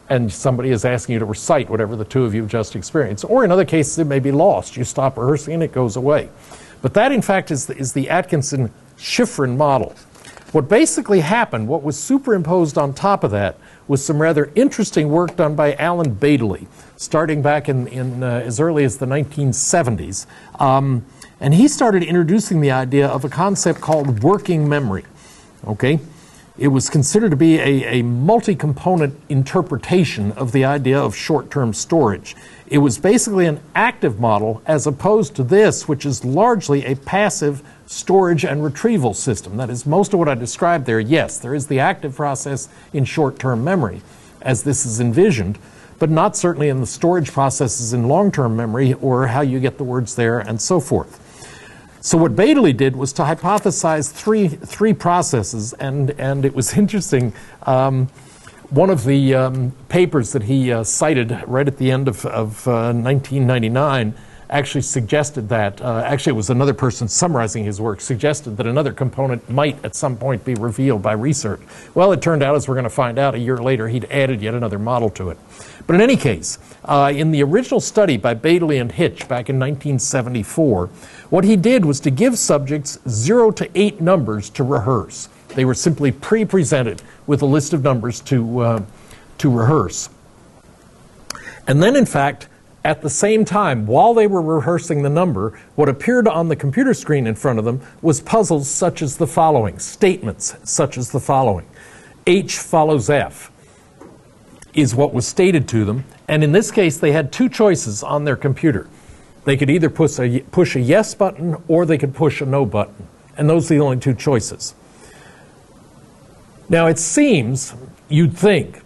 And somebody is asking you to recite whatever the two of you just experienced. Or in other cases, it may be lost. You stop rehearsing and it goes away. But that, in fact, is the Atkinson-Shiffrin model. What basically happened, what was superimposed on top of that, was some rather interesting work done by Alan Baddeley, starting back in as early as the 1970s. And he started introducing the idea of a concept called working memory. Okay? It was considered to be a multi-component interpretation of the idea of short-term storage. It was basically an active model as opposed to this, which is largely a passive storage and retrieval system. That is, most of what I described there, yes, there is the active process in short-term memory, as this is envisioned, but not certainly in the storage processes in long-term memory or how you get the words there and so forth. So what Baddeley did was to hypothesize three processes, and it was interesting. One of the papers that he cited right at the end of 1999 actually suggested that, actually it was another person summarizing his work, suggested that another component might at some point be revealed by research. Well, it turned out, as we're going to find out a year later, he'd added yet another model to it. But in any case, in the original study by Baddeley and Hitch back in 1974, what he did was to give subjects 0 to 8 numbers to rehearse. They were simply pre-presented with a list of numbers to rehearse. And then, in fact, at the same time, while they were rehearsing the number, what appeared on the computer screen in front of them was puzzles such as the following, statements such as the following. H follows F is what was stated to them, and in this case they had two choices on their computer. They could either push a yes button or they could push a no button, and those are the only two choices. Now it seems, you'd think,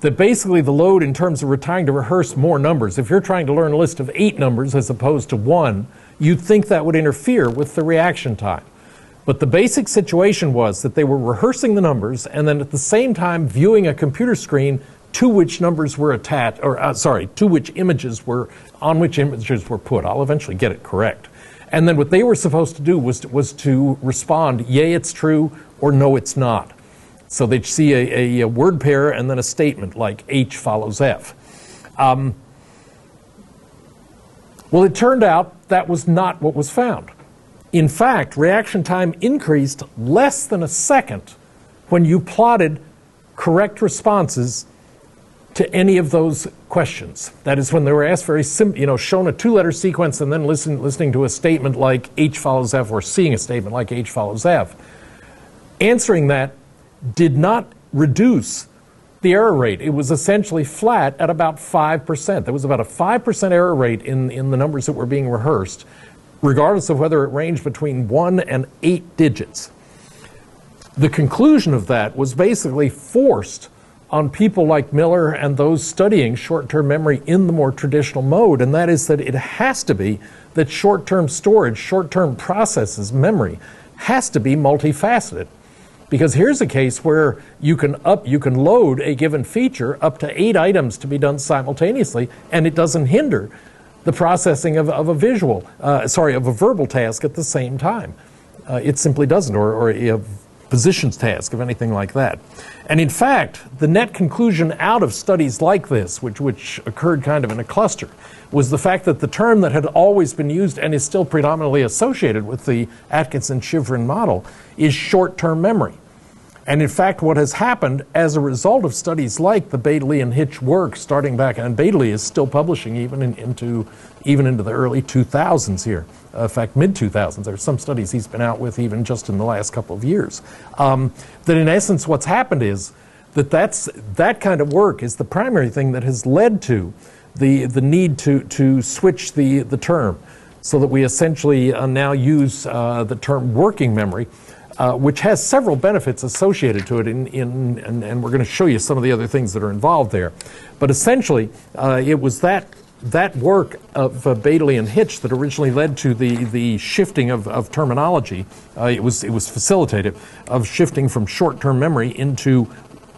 that basically the load in terms of trying to rehearse more numbers, if you're trying to learn a list of 8 numbers as opposed to 1, you'd think that would interfere with the reaction time. But the basic situation was that they were rehearsing the numbers and then at the same time viewing a computer screen to which numbers were attached, or to which images were, on which images were put. I'll eventually get it correct. And then what they were supposed to do was to respond, yay, it's true, or no, it's not. So they'd see a word pair and then a statement like H follows F. Well, it turned out that was not what was found. In fact, reaction time increased less than a second when you plotted correct responses to any of those questions. That is, when they were asked very shown a two-letter sequence and then listening to a statement like H follows F, or seeing a statement like H follows F. Answering that did not reduce the error rate. It was essentially flat at about 5%. There was about a 5% error rate in the numbers that were being rehearsed, regardless of whether it ranged between 1 and 8 digits. The conclusion of that was basically forced on people like Miller and those studying short-term memory in the more traditional mode, and that is that it has to be that short-term storage, short-term processes, memory, has to be multifaceted. Because here's a case where you can load a given feature up to 8 items to be done simultaneously, and it doesn't hinder the processing of a verbal task at the same time. It simply doesn't, or a positions task of anything like that. And in fact, the net conclusion out of studies like this, which occurred kind of in a cluster, was the fact that the term that had always been used and is still predominantly associated with the Atkinson-Shivrin model is short-term memory. And in fact, what has happened as a result of studies like the Baddeley and Hitch work starting back, and Baddeley is still publishing even into the early 2000s here. In fact, mid-2000s. There's some studies he's been out with even just in the last couple of years. That in essence what's happened is that kind of work is the primary thing that has led to the need to switch the term, so that we essentially now use the term working memory, which has several benefits associated to it, and we're going to show you some of the other things that are involved there. But essentially, it was that work of Baddeley and Hitch that originally led to the shifting of terminology. It was facilitative of shifting from short-term memory into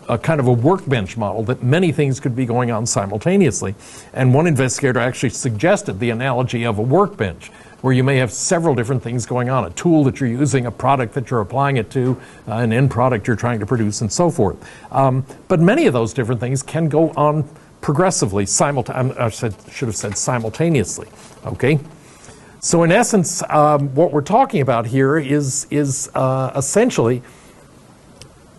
a kind of a workbench model that many things could be going on simultaneously. And one investigator actually suggested the analogy of a workbench, where you may have several different things going on, a tool that you're using, a product that you're applying it to, an end product you're trying to produce, and so forth. But many of those different things can go on progressively, I should have said simultaneously, okay? So in essence, what we're talking about here is essentially,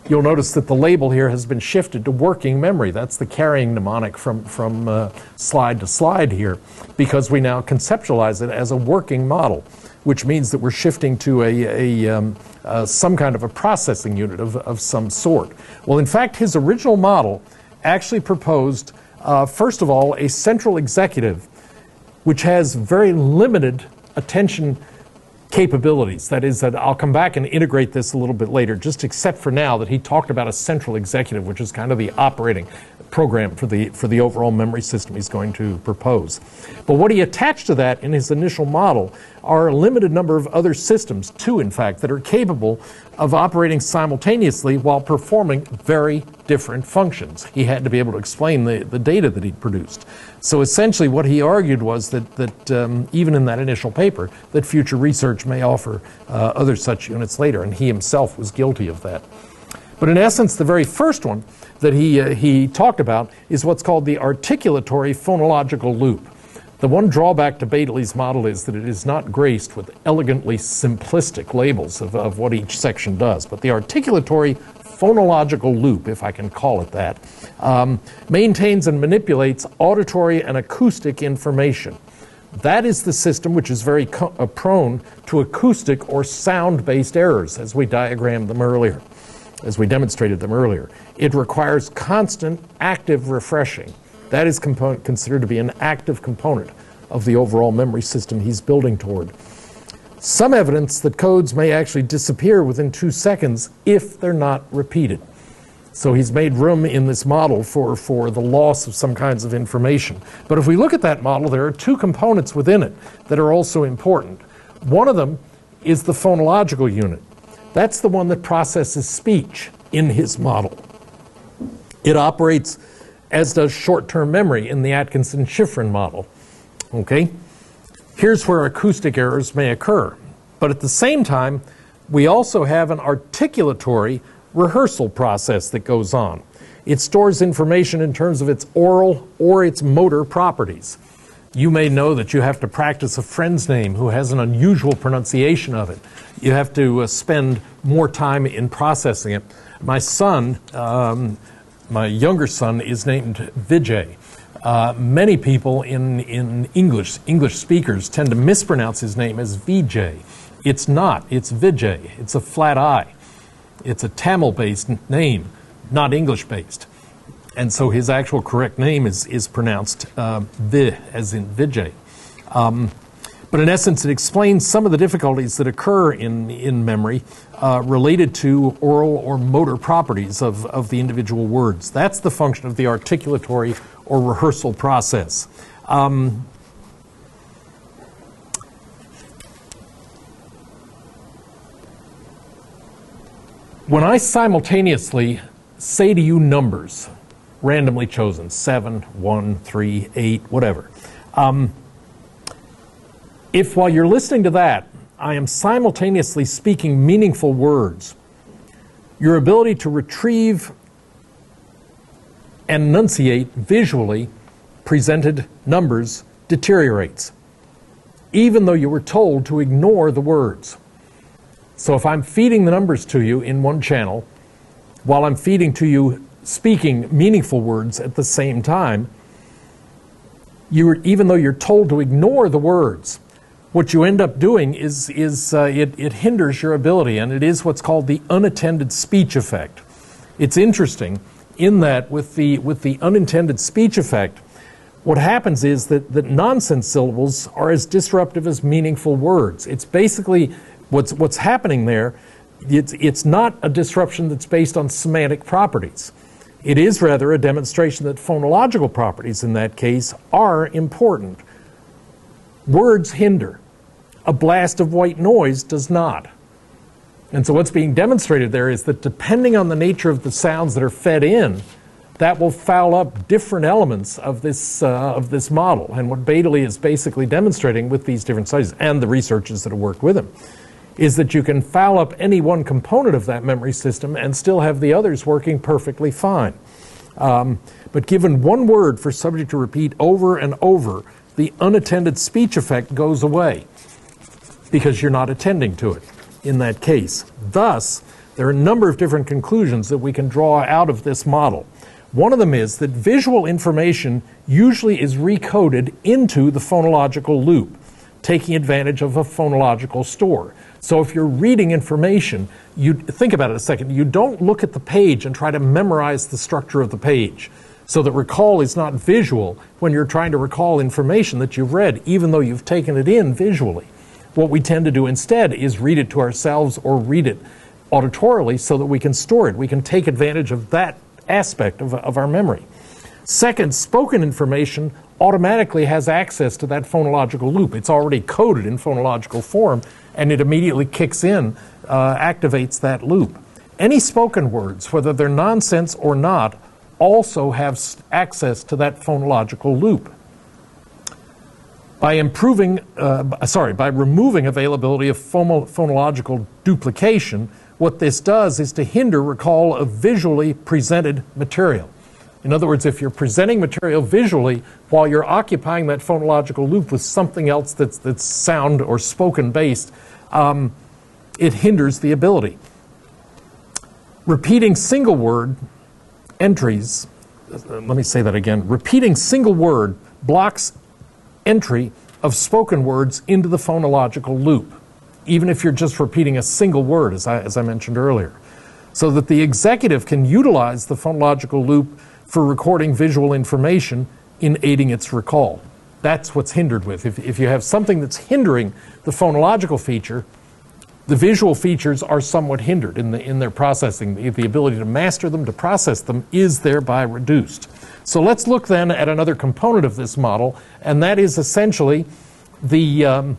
you'll notice that the label here has been shifted to working memory. That's the carrying mnemonic from slide to slide here, because we now conceptualize it as a working model, which means that we're shifting to some kind of a processing unit of some sort. Well, in fact, his original model actually proposed, first of all, a central executive, which has very limited attention capabilities. That is, that I'll come back and integrate this a little bit later, just except for now that he talked about a central executive, which is kind of the operating program for the overall memory system he's going to propose. But what he attached to that in his initial model are a limited number of other systems, 2 in fact, that are capable of operating simultaneously while performing very different functions. He had to be able to explain the data that he'd produced. So essentially what he argued was that even in that initial paper, that future research may offer other such units later, and he himself was guilty of that. But in essence, the very first one that he talked about is what's called the articulatory phonological loop. The one drawback to Baddeley's model is that it is not graced with elegantly simplistic labels of what each section does. But the articulatory phonological loop, if I can call it that, maintains and manipulates auditory and acoustic information. That is the system which is very prone to acoustic or sound-based errors, as we diagrammed them earlier, as we demonstrated them earlier. It requires constant active refreshing. That is considered to be an active component of the overall memory system he's building toward. Some evidence that codes may actually disappear within 2 seconds if they're not repeated. So he's made room in this model for the loss of some kinds of information. But if we look at that model, there are 2 components within it that are also important. One of them is the phonological unit. That's the one that processes speech in his model. It operates as does short-term memory in the Atkinson-Shiffrin model. Okay? Here's where acoustic errors may occur. But at the same time, we also have an articulatory rehearsal process that goes on. It stores information in terms of its oral or its motor properties. You may know that you have to practice a friend's name who has an unusual pronunciation of it. You have to spend more time in processing it. My son, my younger son, is named Vijay. Many people in English speakers tend to mispronounce his name as Vijay. It's not. It's Vijay. It's a flat I. It's a Tamil-based name, not English-based. And so his actual correct name is pronounced Vi, as in Vijay. But in essence, it explains some of the difficulties that occur in memory related to oral or motor properties of the individual words. That's the function of the articulatory or rehearsal process. When I simultaneously say to you numbers, randomly chosen, 7, 1, 3, 8, whatever, if while you're listening to that, I am simultaneously speaking meaningful words, your ability to retrieve and enunciate visually presented numbers deteriorates, even though you were told to ignore the words. So if I'm feeding the numbers to you in one channel, while I'm feeding to you speaking meaningful words at the same time, even though you're told to ignore the words, what you end up doing is it hinders your ability, and it is what's called the unattended speech effect. It's interesting in that with the unintended speech effect, what happens is that nonsense syllables are as disruptive as meaningful words. It's basically what's happening there. It's not a disruption that's based on semantic properties. It is rather a demonstration that phonological properties in that case are important. Words hinder. A blast of white noise does not. And so what's being demonstrated there is that depending on the nature of the sounds that are fed in, that will foul up different elements of this model. And what Baddeley is basically demonstrating with these different studies, and the researchers that have worked with him, is that you can foul up any one component of that memory system and still have the others working perfectly fine. But given one word for subject to repeat over and over, the unattended speech effect goes away because you're not attending to it in that case. Thus, there are a number of different conclusions that we can draw out of this model. One of them is that visual information usually is recoded into the phonological loop, taking advantage of a phonological store. So if you're reading information, you think about it a second, you don't look at the page and try to memorize the structure of the page. So that recall is not visual when you're trying to recall information that you've read, even though you've taken it in visually. What we tend to do instead is read it to ourselves or read it auditorily so that we can store it. We can take advantage of that aspect of our memory. Second, spoken information automatically has access to that phonological loop. It's already coded in phonological form, and it immediately kicks in, activates that loop. Any spoken words, whether they're nonsense or not, also have access to that phonological loop. By removing availability of phonological duplication, what this does is to hinder recall of visually presented material. In other words, if you're presenting material visually while you're occupying that phonological loop with something else that's sound or spoken based, it hinders the ability. Repeating single word entries, let me say that again, repeating single word blocks entry of spoken words into the phonological loop, even if you're just repeating a single word, as I mentioned earlier, so that the executive can utilize the phonological loop for recording visual information in aiding its recall. That's what's hindered with. If you have something that's hindering the phonological feature, the visual features are somewhat hindered in their processing. The ability to master them, to process them, is thereby reduced. So let's look then at another component of this model, and that is essentially the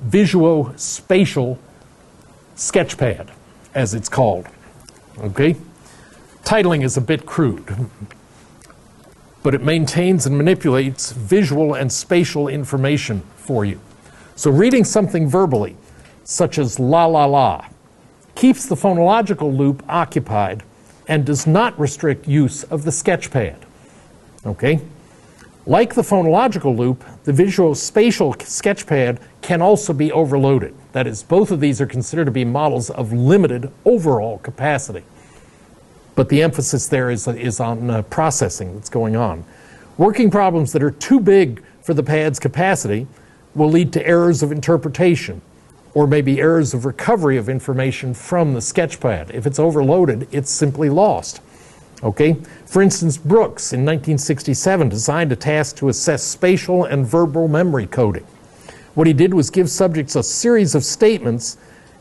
visuospatial sketchpad. as it's called. Okay? Titling is a bit crude, but it maintains and manipulates visual and spatial information for you. So reading something verbally, such as la la la, keeps the phonological loop occupied and does not restrict use of the sketchpad. Okay? Like the phonological loop, the visual spatial sketchpad can also be overloaded. That is, both of these are considered to be models of limited overall capacity. But the emphasis there is on processing that's going on. Working problems that are too big for the pad's capacity will lead to errors of interpretation, or maybe errors of recovery of information from the sketchpad. If it's overloaded, it's simply lost. Okay? For instance, Brooks in 1967 designed a task to assess spatial and verbal memory coding. What he did was give subjects a series of statements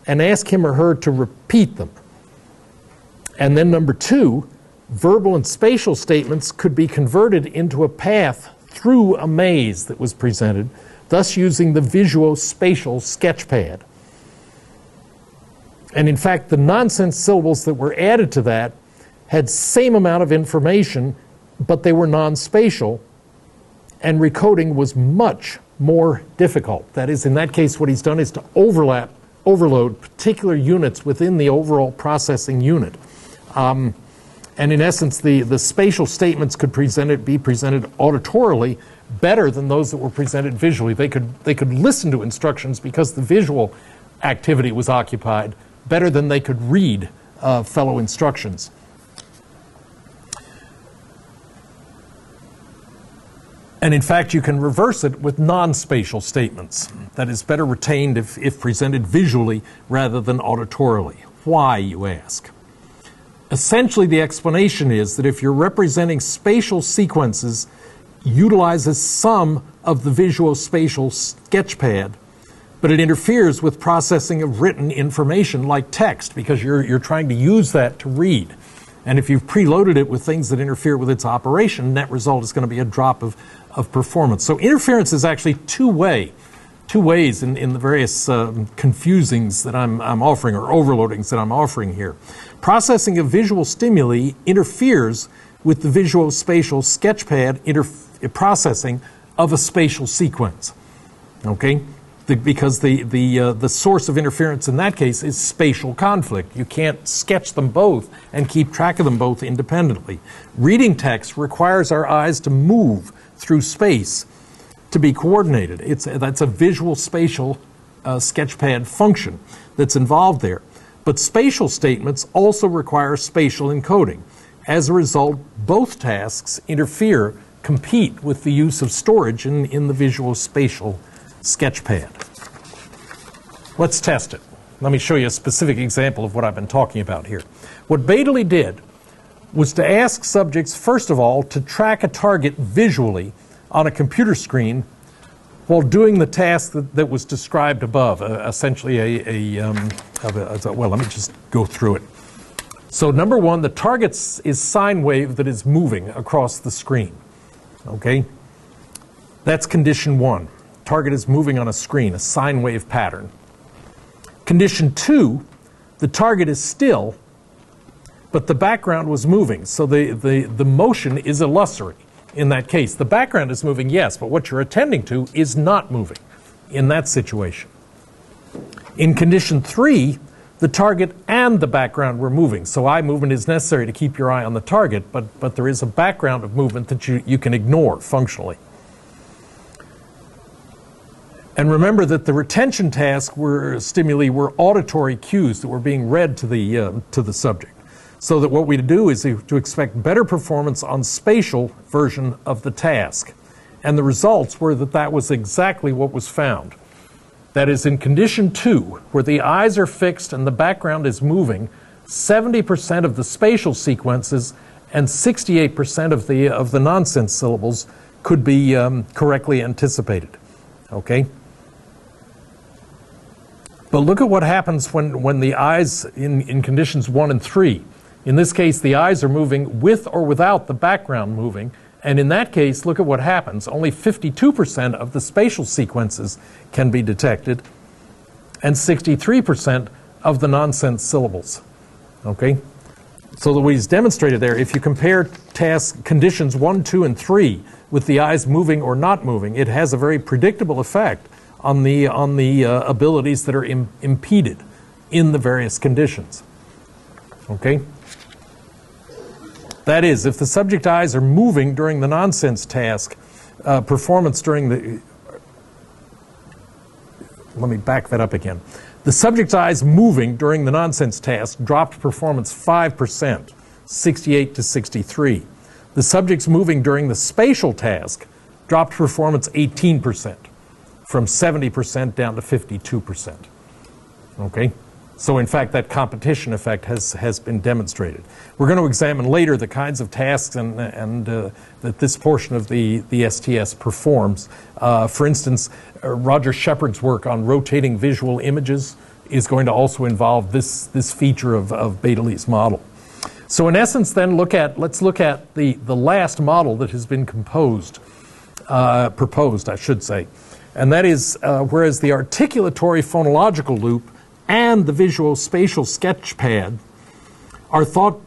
and ask him or her to repeat them. And then number two, verbal and spatial statements could be converted into a path through a maze that was presented, thus using the visual-spatial sketchpad. And in fact, the nonsense syllables that were added to that had same amount of information, but they were non-spatial, and recoding was much more difficult. That is, in that case, what he's done is to overload particular units within the overall processing unit. And in essence, the spatial statements could be presented auditorily better than those that were presented visually. They could listen to instructions because the visual activity was occupied better than they could read fellow instructions. And in fact, you can reverse it with non-spatial statements. That is better retained if presented visually rather than auditorily. Why, you ask? Essentially, the explanation is that if you're representing spatial sequences, utilizes some of the visual spatial sketchpad, but it interferes with processing of written information like text because you're trying to use that to read. And if you've preloaded it with things that interfere with its operation, net result is going to be a drop of performance. So interference is actually two ways in the various confusings that I'm offering, or overloadings that I'm offering here. Processing of visual stimuli interferes with the visual spatial sketchpad processing of a spatial sequence. Okay? Because the source of interference in that case is spatial conflict. You can't sketch them both and keep track of them both independently. Reading text requires our eyes to move through space to be coordinated. That's a visual spatial sketchpad function that's involved there. But spatial statements also require spatial encoding. As a result, both tasks compete with the use of storage in the visual spatial sketchpad. Let's test it. Let me show you a specific example of what I've been talking about here. What Baddeley did was to ask subjects, first of all, to track a target visually on a computer screen while doing the task that was described above, essentially well, let me just go through it. So number one, the target is sine wave that is moving across the screen. Okay? That's condition one. Target is moving on a screen, a sine wave pattern. Condition two, the target is still, but the background was moving. So the motion is illusory in that case. The background is moving, yes, but what you're attending to is not moving in that situation. In condition three, the target and the background were moving. So eye movement is necessary to keep your eye on the target, but there is a background of movement that you can ignore functionally. And remember that the retention task stimuli were auditory cues that were being read to the subject. So that what we do is to expect better performance on spatial version of the task. And the results were that was exactly what was found. That is, in condition two, where the eyes are fixed and the background is moving, 70% of the spatial sequences and 68% of the nonsense syllables could be correctly anticipated. Okay? But look at what happens when the eyes in conditions 1 and 3. In this case, the eyes are moving with or without the background moving. And in that case, look at what happens. Only 52% of the spatial sequences can be detected, and 63% of the nonsense syllables. Okay? So the way it's demonstrated there, if you compare task conditions 1, 2, and 3 with the eyes moving or not moving, it has a very predictable effect on the abilities that are impeded in the various conditions. Okay? That is, if the subject eyes are moving during the nonsense task, performance during the... Let me back that up again. The subject's eyes moving during the nonsense task dropped performance 5%, 68 to 63. The subject's moving during the spatial task dropped performance 18%, from 70% down to 52%. Okay? So in fact, that competition effect has been demonstrated. We're going to examine later the kinds of tasks that this portion of the STS performs. For instance, Roger Shepard's work on rotating visual images is going to also involve this feature of Beta-Lee's model. So in essence then, let's look at the last model that has been proposed, I should say. And that is, whereas the articulatory phonological loop and the visual spatial sketchpad are thought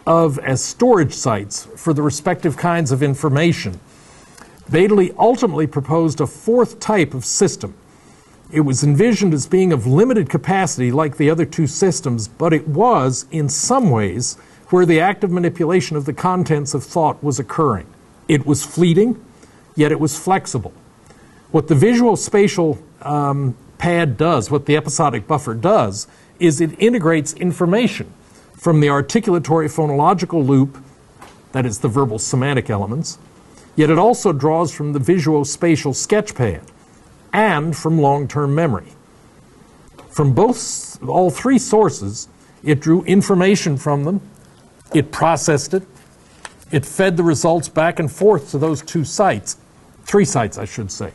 of as storage sites for the respective kinds of information, Beta-Lee ultimately proposed a fourth type of system. It was envisioned as being of limited capacity like the other two systems, but it was, in some ways, where the active manipulation of the contents of thought was occurring. It was fleeting, yet it was flexible. What the visual spatial pad does, what the episodic buffer does, is it integrates information from the articulatory phonological loop, that is the verbal semantic elements, yet it also draws from the visual spatial sketchpad and from long-term memory. From all three sources, it drew information from them, it processed it, it fed the results back and forth to those three sites, I should say.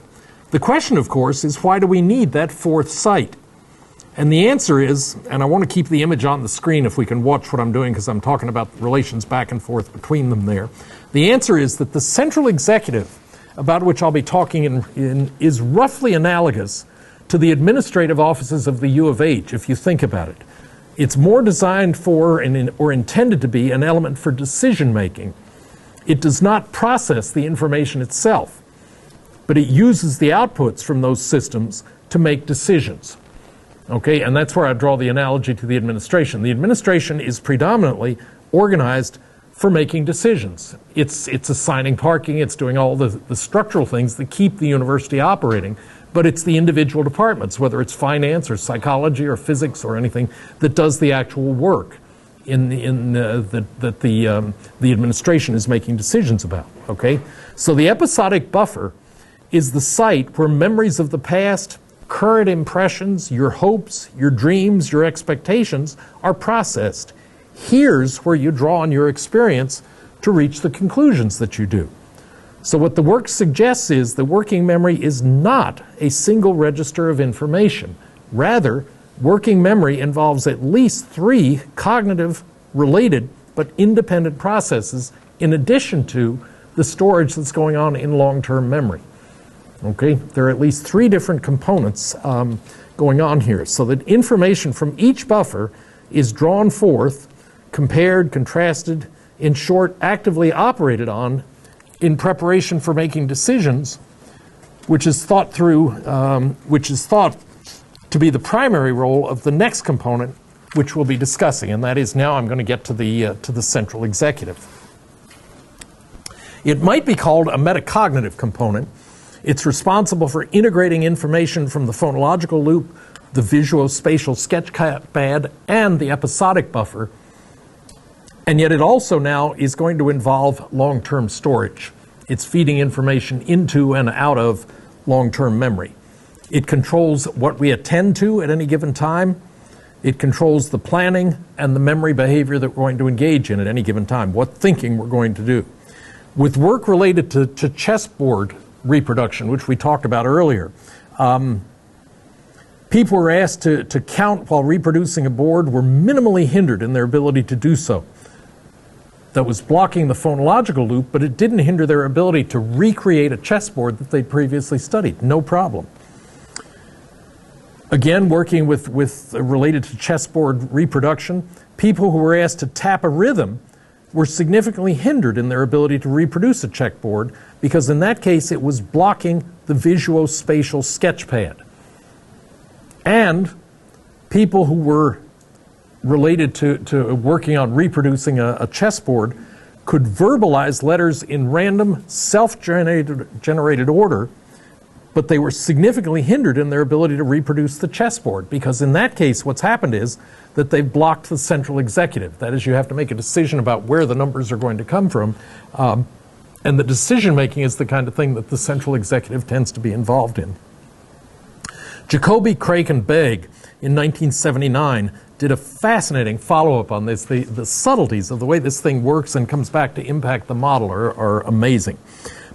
The question, of course, is why do we need that fourth site? And the answer is, and I want to keep the image on the screen if we can watch what I'm doing because I'm talking about relations back and forth between them there. The answer is that the central executive, about which I'll be talking is roughly analogous to the administrative offices of the U of H, if you think about it. It's more designed for or intended to be an element for decision making. It does not process the information itself, but it uses the outputs from those systems to make decisions. Okay, and that's where I draw the analogy to the administration. The administration is predominantly organized for making decisions. It's assigning parking, it's doing all the structural things that keep the university operating, but it's the individual departments, whether it's finance or psychology or physics or anything, that does the actual work that the administration is making decisions about. Okay, so the episodic buffer is the site where memories of the past, current impressions, your hopes, your dreams, your expectations are processed. Here's where you draw on your experience to reach the conclusions that you do. So what the work suggests is the working memory is not a single register of information. Rather, working memory involves at least 3 cognitive related but independent processes in addition to the storage that's going on in long-term memory. Okay, there are at least 3 different components going on here, so that information from each buffer is drawn forth, compared, contrasted, in short, actively operated on in preparation for making decisions, which is thought to be the primary role of the next component, which we'll be discussing, and that is now I'm going to get to the central executive. It might be called a metacognitive component. It's responsible for integrating information from the phonological loop, the visual spatial sketchpad, and the episodic buffer. And yet it also now is going to involve long-term storage. It's feeding information into and out of long-term memory. It controls what we attend to at any given time. It controls the planning and the memory behavior that we're going to engage in at any given time, what thinking we're going to do. With work related to chessboard reproduction, which we talked about earlier, people were asked to count while reproducing a board were minimally hindered in their ability to do so. That was blocking the phonological loop, but it didn't hinder their ability to recreate a chessboard that they'd previously studied. No problem. Again, working with related to chessboard reproduction, people who were asked to tap a rhythm were significantly hindered in their ability to reproduce a checkboard because in that case it was blocking the visuospatial sketchpad. And people who were related to working on reproducing a chessboard could verbalize letters in random self-generated order, but they were significantly hindered in their ability to reproduce the chessboard because in that case what's happened is that they've blocked the central executive. That is, you have to make a decision about where the numbers are going to come from, and the decision making is the kind of thing that the central executive tends to be involved in. Jacobi, Craik, and Begg in 1979 did a fascinating follow-up on this. The subtleties of the way this thing works and comes back to impact the model are amazing.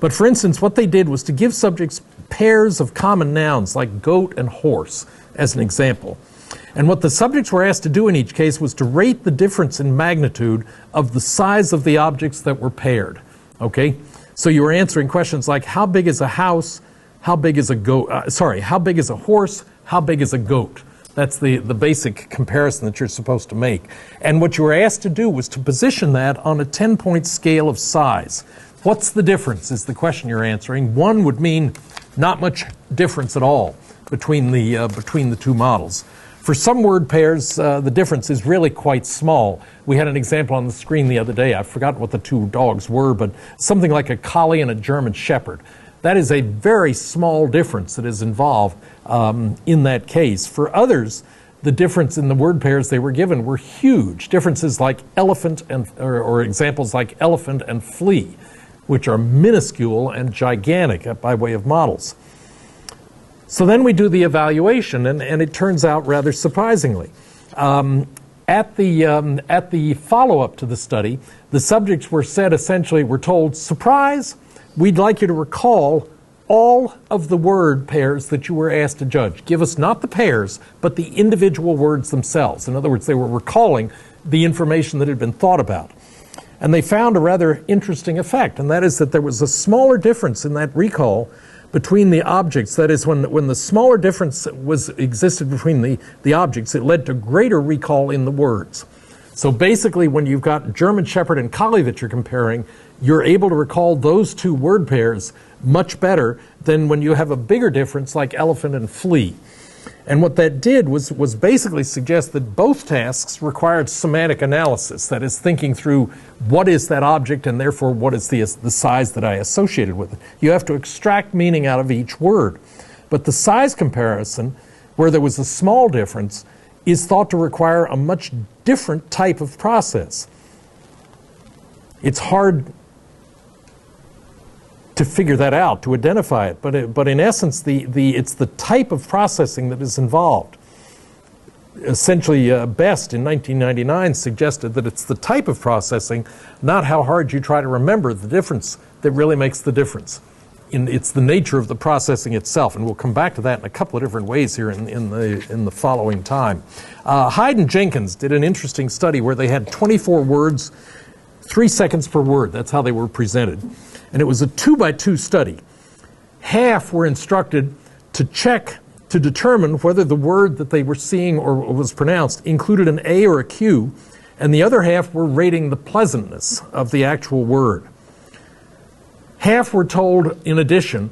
But for instance, what they did was to give subjects pairs of common nouns like goat and horse as an example. And what the subjects were asked to do in each case was to rate the difference in magnitude of the size of the objects that were paired. Okay? So you were answering questions like how big is a house, how big is a goat, how big is a horse, how big is a goat? That's the basic comparison that you're supposed to make. And what you were asked to do was to position that on a 10-point scale of size. What's the difference is the question you're answering. 1 would mean not much difference at all between the two models. For some word pairs, the difference is really quite small. We had an example on the screen the other day. I've forgotten what the two dogs were, but something like a collie and a German shepherd. That is a very small difference that is involved in that case. For others, the difference in the word pairs they were given were huge. Differences like elephant and, or examples like elephant and flea, which are minuscule and gigantic by way of models. So then we do the evaluation, and it turns out rather surprisingly. At the follow-up to the study, the subjects were told, surprise, we'd like you to recall all of the word pairs that you were asked to judge. Give us not the pairs, but the individual words themselves. In other words, they were recalling the information that had been thought about. And they found a rather interesting effect, and that is that there was a smaller difference in that recall between the objects. That is, when the smaller difference existed between the objects, it led to greater recall in the words. So basically, when you've got German Shepherd and Collie that you're comparing, you're able to recall those two word pairs much better than when you have a bigger difference like elephant and flea. And what that did was basically suggest that both tasks required semantic analysis, that is, thinking through what is that object and therefore what is the size that I associated with it. You have to extract meaning out of each word. But the size comparison, where there was a small difference, is thought to require a much different type of process. It's hard to figure that out, to identify it, but in essence, it's the type of processing that is involved. Essentially, Best in 1999 suggested that it's the type of processing, not how hard you try to remember the difference, that really makes the difference. It's the nature of the processing itself, and we'll come back to that in a couple of different ways here in the following time. Hyde and Jenkins did an interesting study where they had 24 words, 3 seconds per word. That's how they were presented. And it was a 2-by-2 study. Half were instructed to check to determine whether the word that they were seeing or was pronounced included an A or a Q, and the other half were rating the pleasantness of the actual word. Half were told, in addition,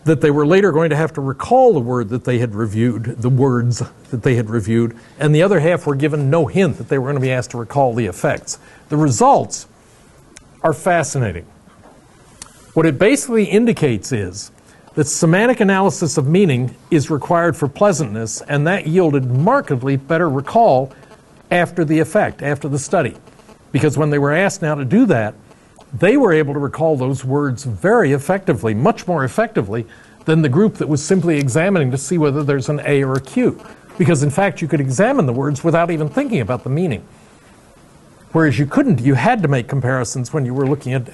that they were later going to have to recall the word that they had reviewed, the words that they had reviewed, and the other half were given no hint that they were going to be asked to recall the effects. The results are fascinating. What it basically indicates is that semantic analysis of meaning is required for pleasantness, and that yielded markedly better recall after the effect, after the study. Because when they were asked now to do that, they were able to recall those words very effectively, much more effectively than the group that was simply examining to see whether there's an A or a Q. Because in fact, you could examine the words without even thinking about the meaning. Whereas you couldn't, you had to make comparisons when you were looking at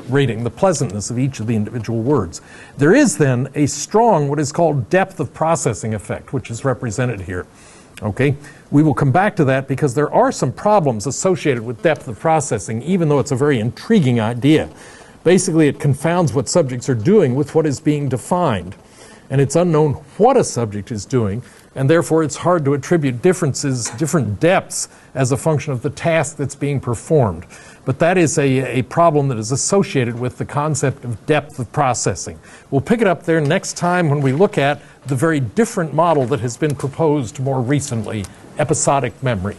rating the pleasantness of each of the individual words. There is then a strong, what is called depth of processing effect, which is represented here. Okay? We will come back to that because there are some problems associated with depth of processing, even though it's a very intriguing idea. Basically, it confounds what subjects are doing with what is being defined. and it's unknown what a subject is doing, and therefore it's hard to attribute differences, different depths, as a function of the task that's being performed. But that is a problem that is associated with the concept of depth of processing. We'll pick it up there next time when we look at the very different model that has been proposed more recently, episodic memory.